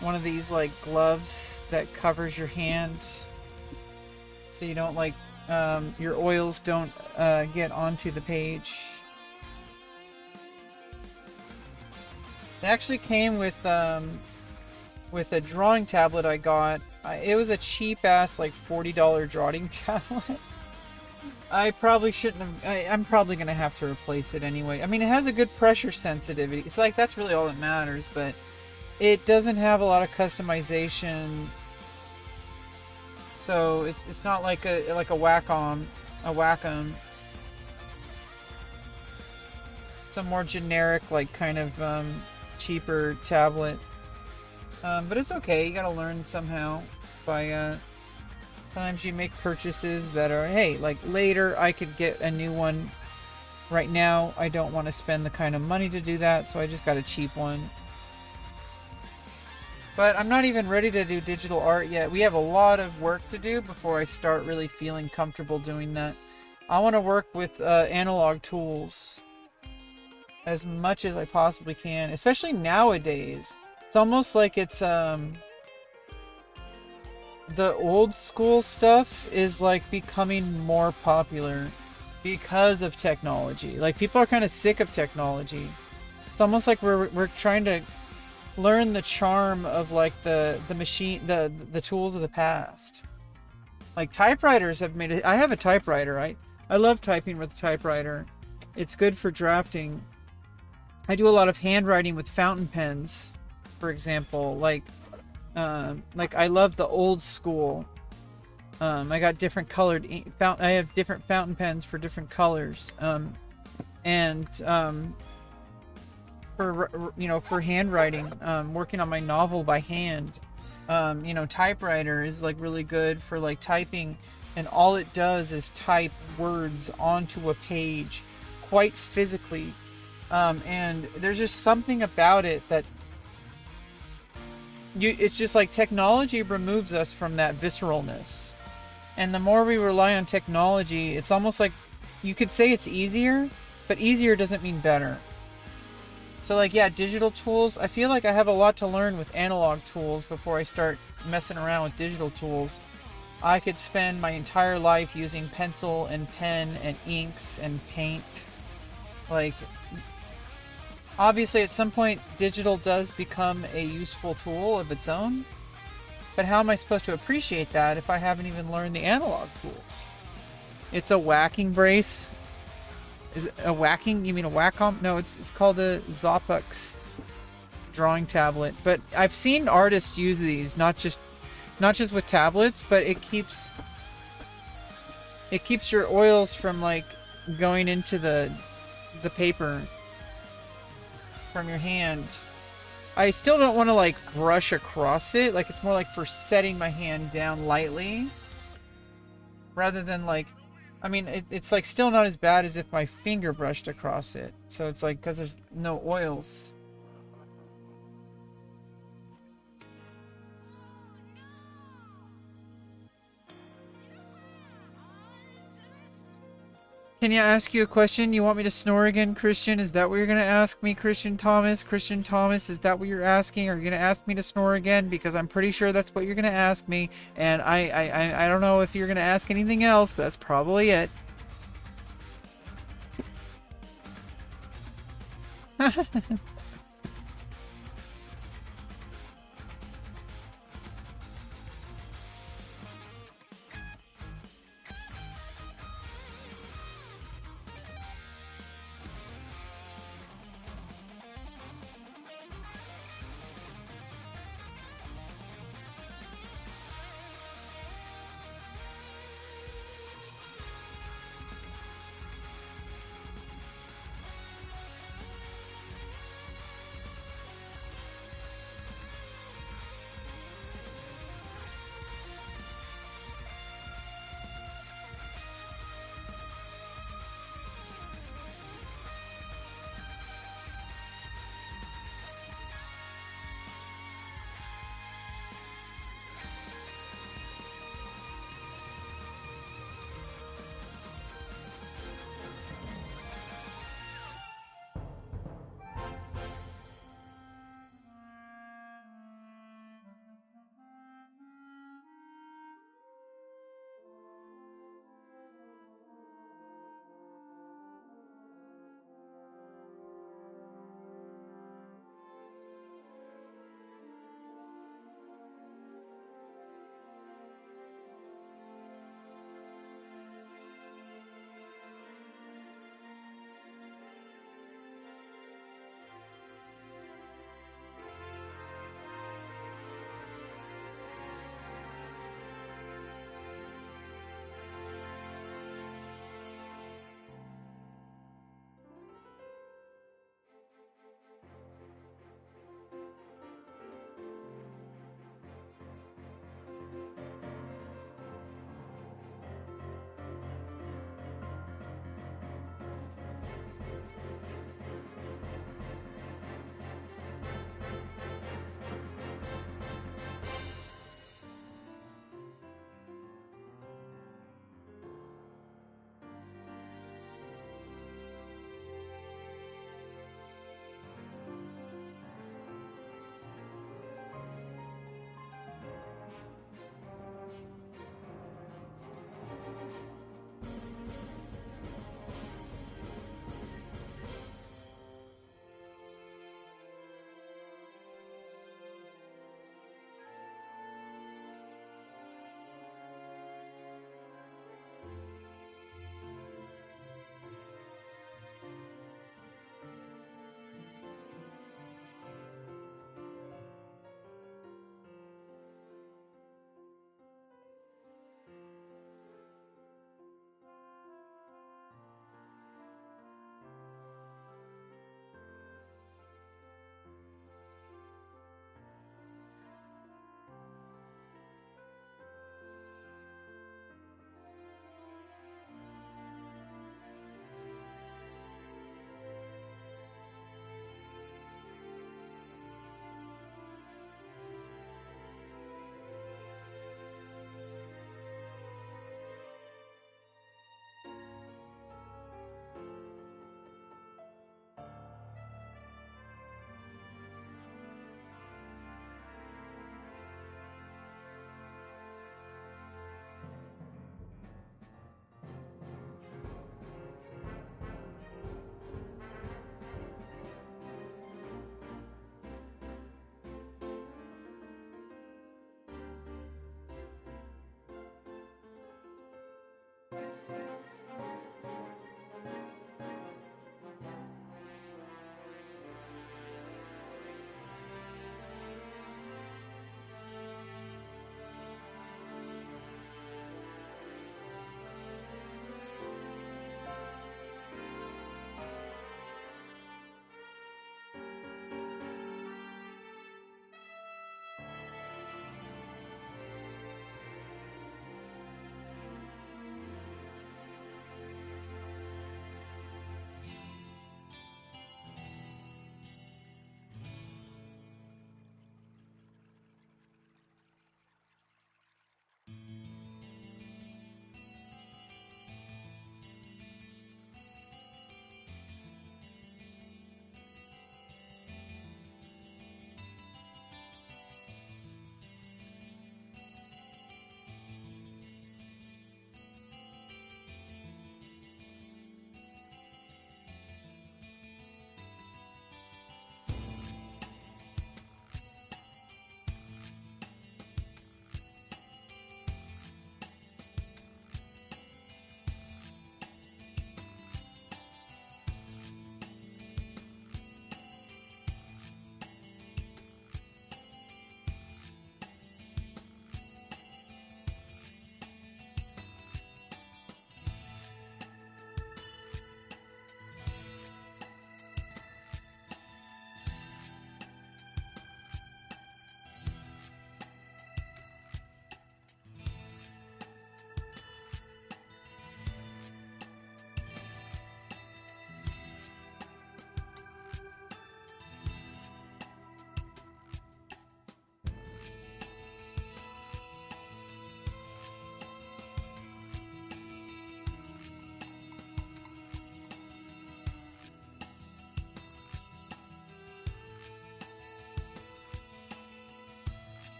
one of these like gloves that covers your hand so you don't like your oils don't get onto the page. It actually came with a drawing tablet I got It was a cheap ass like $40 drawing tablet. I probably shouldn't have. I'm probably gonna have to replace it anyway. I mean, it has a good pressure sensitivity. It's like that's really all that matters, but it doesn't have a lot of customization. So it's not like a Wacom. It's a more generic, like kind of cheaper tablet. But it's okay. You gotta learn somehow by sometimes you make purchases that are, hey, like later I could get a new one. Right now I don't want to spend the kind of money to do that, so I just got a cheap one. But I'm not even ready to do digital art yet. We have a lot of work to do before I start really feeling comfortable doing that. I want to work with analog tools as much as I possibly can, especially nowadays. It's almost like it's the old school stuff is like becoming more popular because of technology. Like people are kind of sick of technology. It's almost like we're trying to learn the charm of like the machine, the tools of the past. Like typewriters have made it. I have a typewriter. I love typing with a typewriter. It's good for drafting. I do a lot of handwriting with fountain pens, for example. Like I love the old school. I got different colored I have different fountain pens for different colors. For handwriting, working on my novel by hand, typewriter is like really good for like typing, and all it does is type words onto a page quite physically. And there's just something about it that it's just like technology removes us from that visceralness. And the more we rely on technology, it's almost like you could say it's easier, but easier doesn't mean better. So like, yeah, digital tools, I feel like I have a lot to learn with analog tools before I start messing around with digital tools. I could spend my entire life using pencil and pen and inks and paint. Like, obviously at some point digital does become a useful tool of its own, but how am I supposed to appreciate that if I haven't even learned the analog tools? It's a whacking brace. Is it a whacking? You mean a Wacom? No, it's called a Zoppux drawing tablet. But I've seen artists use these, not just with tablets, but it keeps your oils from like going into the paper from your hand. I still don't want to like brush across it. Like it's more like for setting my hand down lightly rather than like, I mean, it's like still not as bad as if my finger brushed across it. So it's like, because there's no oils. Can I ask you a question? You want me to snore again, Christian? Is that what you're going to ask me, Christian Thomas? Christian Thomas, is that what you're asking? Are you going to ask me to snore again? Because I'm pretty sure that's what you're going to ask me. And I don't know if you're going to ask anything else, but that's probably it.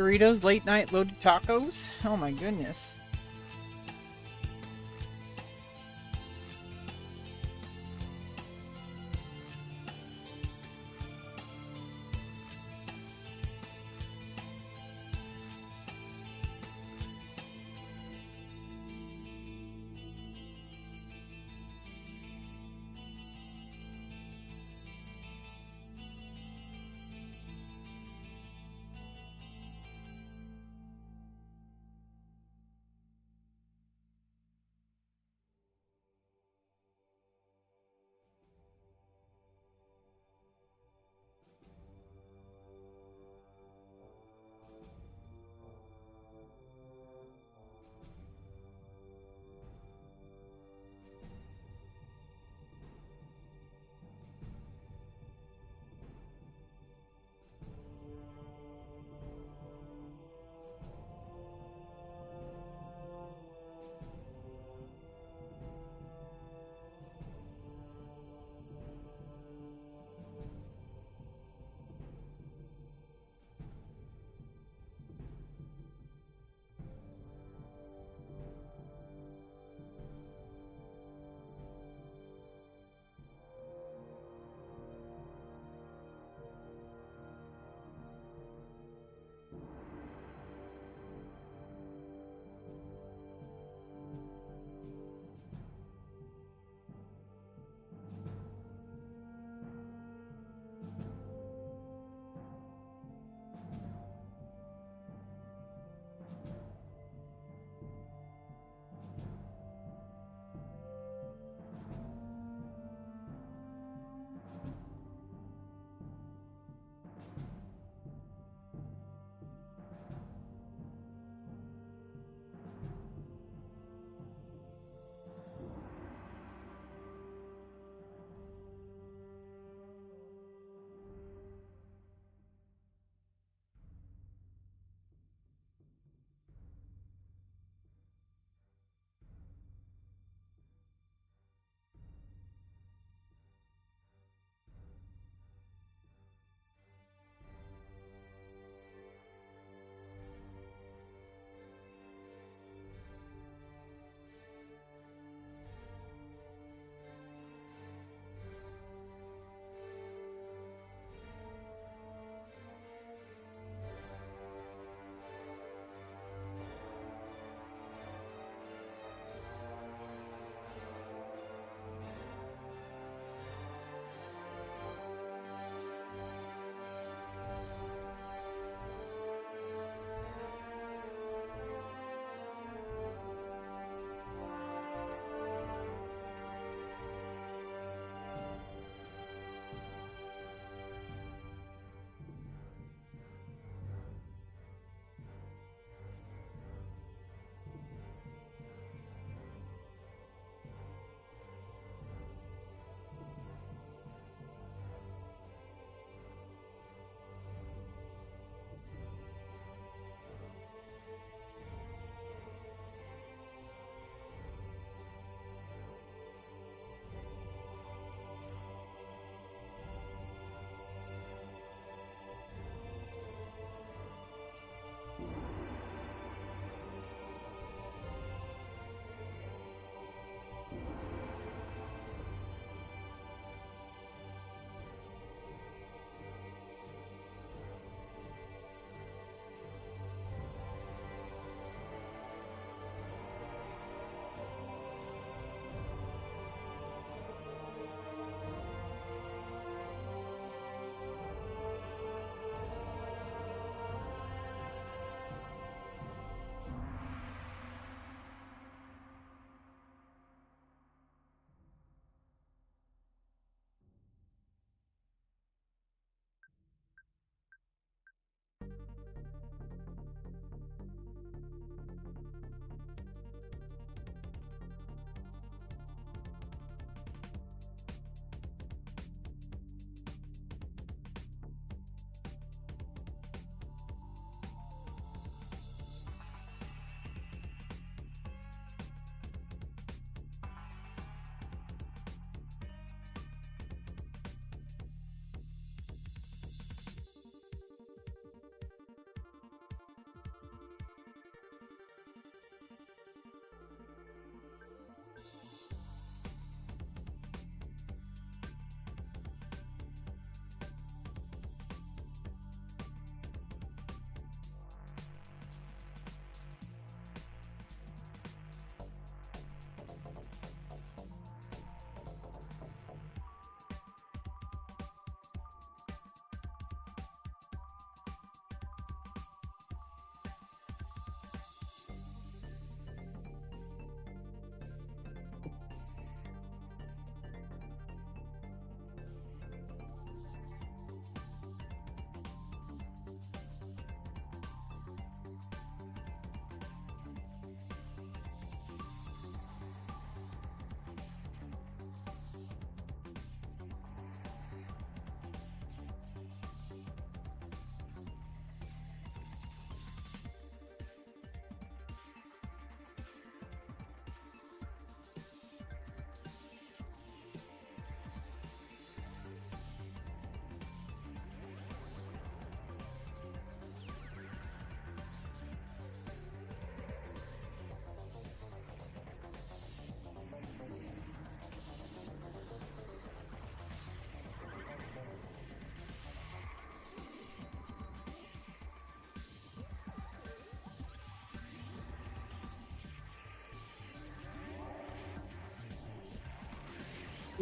Doritos late night loaded tacos? Oh my goodness.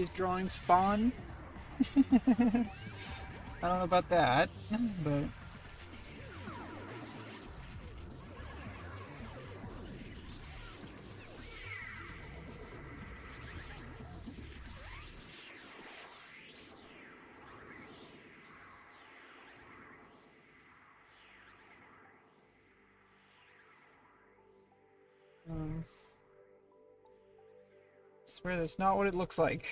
Is drawing Spawn? I don't know about that, but... I swear that's not what it looks like.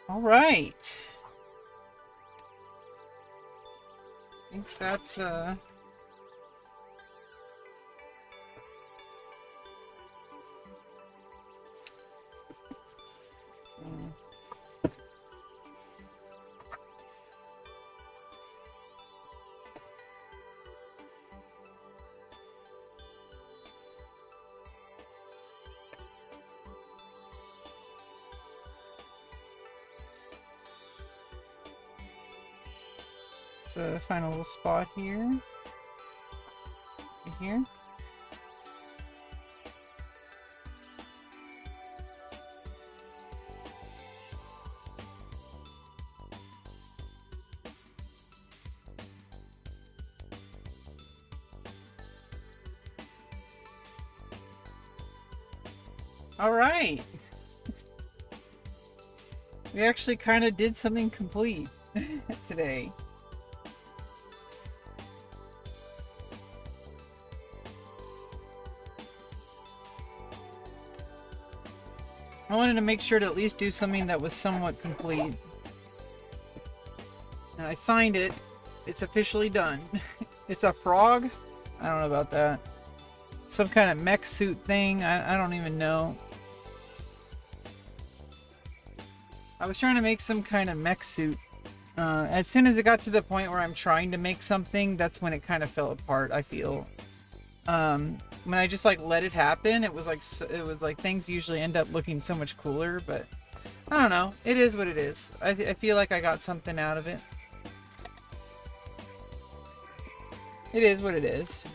All right. I think that's find a little spot here. Right here. All right. We actually kind of did something complete today. I wanted to make sure to at least do something that was somewhat complete. And I signed it. It's officially done. It's a frog? I don't know about that. Some kind of mech suit thing. I don't even know. I was trying to make some kind of mech suit. As soon as it got to the point where I'm trying to make something, that's when it kind of fell apart, I feel. When I just like let it happen, it was like things usually end up looking so much cooler, but I don't know. It is what it is. I feel like I got something out of it. It is what it is.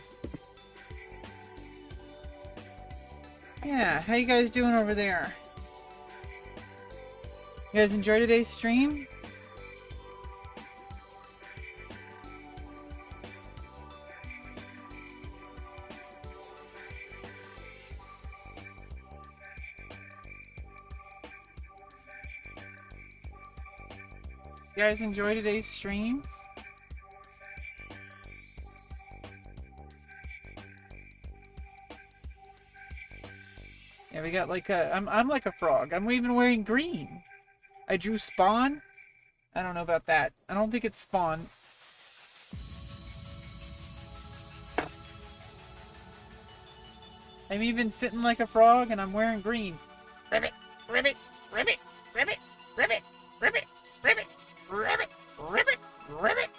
Yeah, how you guys doing over there? You guys enjoy today's stream? You guys enjoy today's stream? Yeah, we got like a... I'm like a frog. I'm even wearing green. I drew Spawn. I don't know about that. I don't think it's Spawn. I'm even sitting like a frog and I'm wearing green. Ribbit, ribbit, ribbit, ribbit, ribbit, ribbit, ribbit, ribbit, ribbit, ribbit.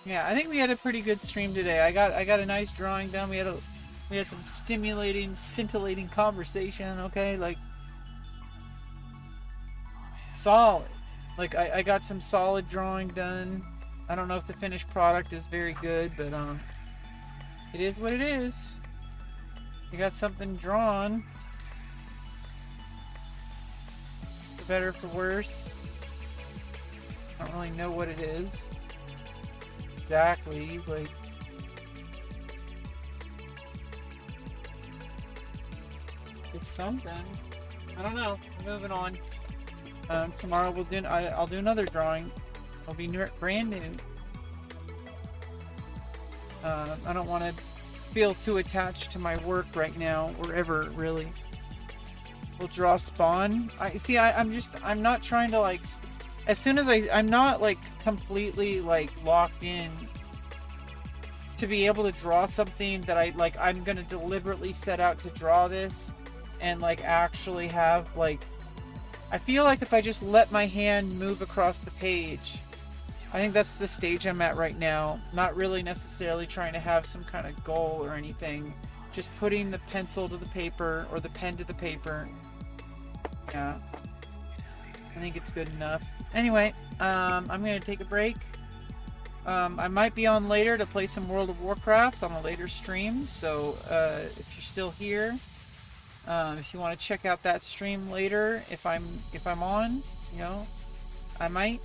Yeah, I think we had a pretty good stream today. I got a nice drawing done. We had some stimulating, scintillating conversation, okay? Like solid. Like I got some solid drawing done. I don't know if the finished product is very good, but it is what it is. You got something drawn. For better, for worse. I don't really know what it is exactly, like it's something. I don't know. Moving on. Tomorrow I'll do another drawing. It'll be brand new. I don't want to feel too attached to my work right now, or ever really. We'll draw Spawn. I'm not trying to like. As soon as I'm not like completely like locked in to be able to draw something that I'm gonna deliberately set out to draw this and like actually have like I feel like if I just let my hand move across the page, I think that's the stage I'm at right now. Not really necessarily trying to have some kind of goal or anything. Just putting the pencil to the paper or the pen to the paper. Yeah. I think it's good enough. Anyway, I'm going to take a break. I might be on later to play some World of Warcraft on a later stream. So if you're still here, if you want to check out that stream later, if I'm on, you know, I might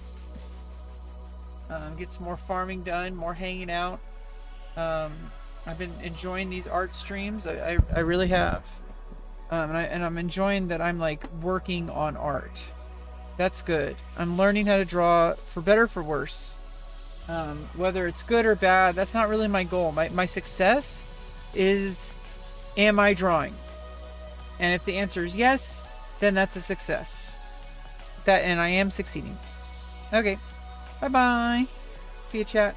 get some more farming done, more hanging out. I've been enjoying these art streams. I really have, and I'm enjoying that I'm like working on art. That's good. I'm learning how to draw, for better for worse. Whether it's good or bad, that's not really my goal. My success is, am I drawing? And if the answer is yes, then that's a success. And I am succeeding. Okay. Bye-bye. See you, chat.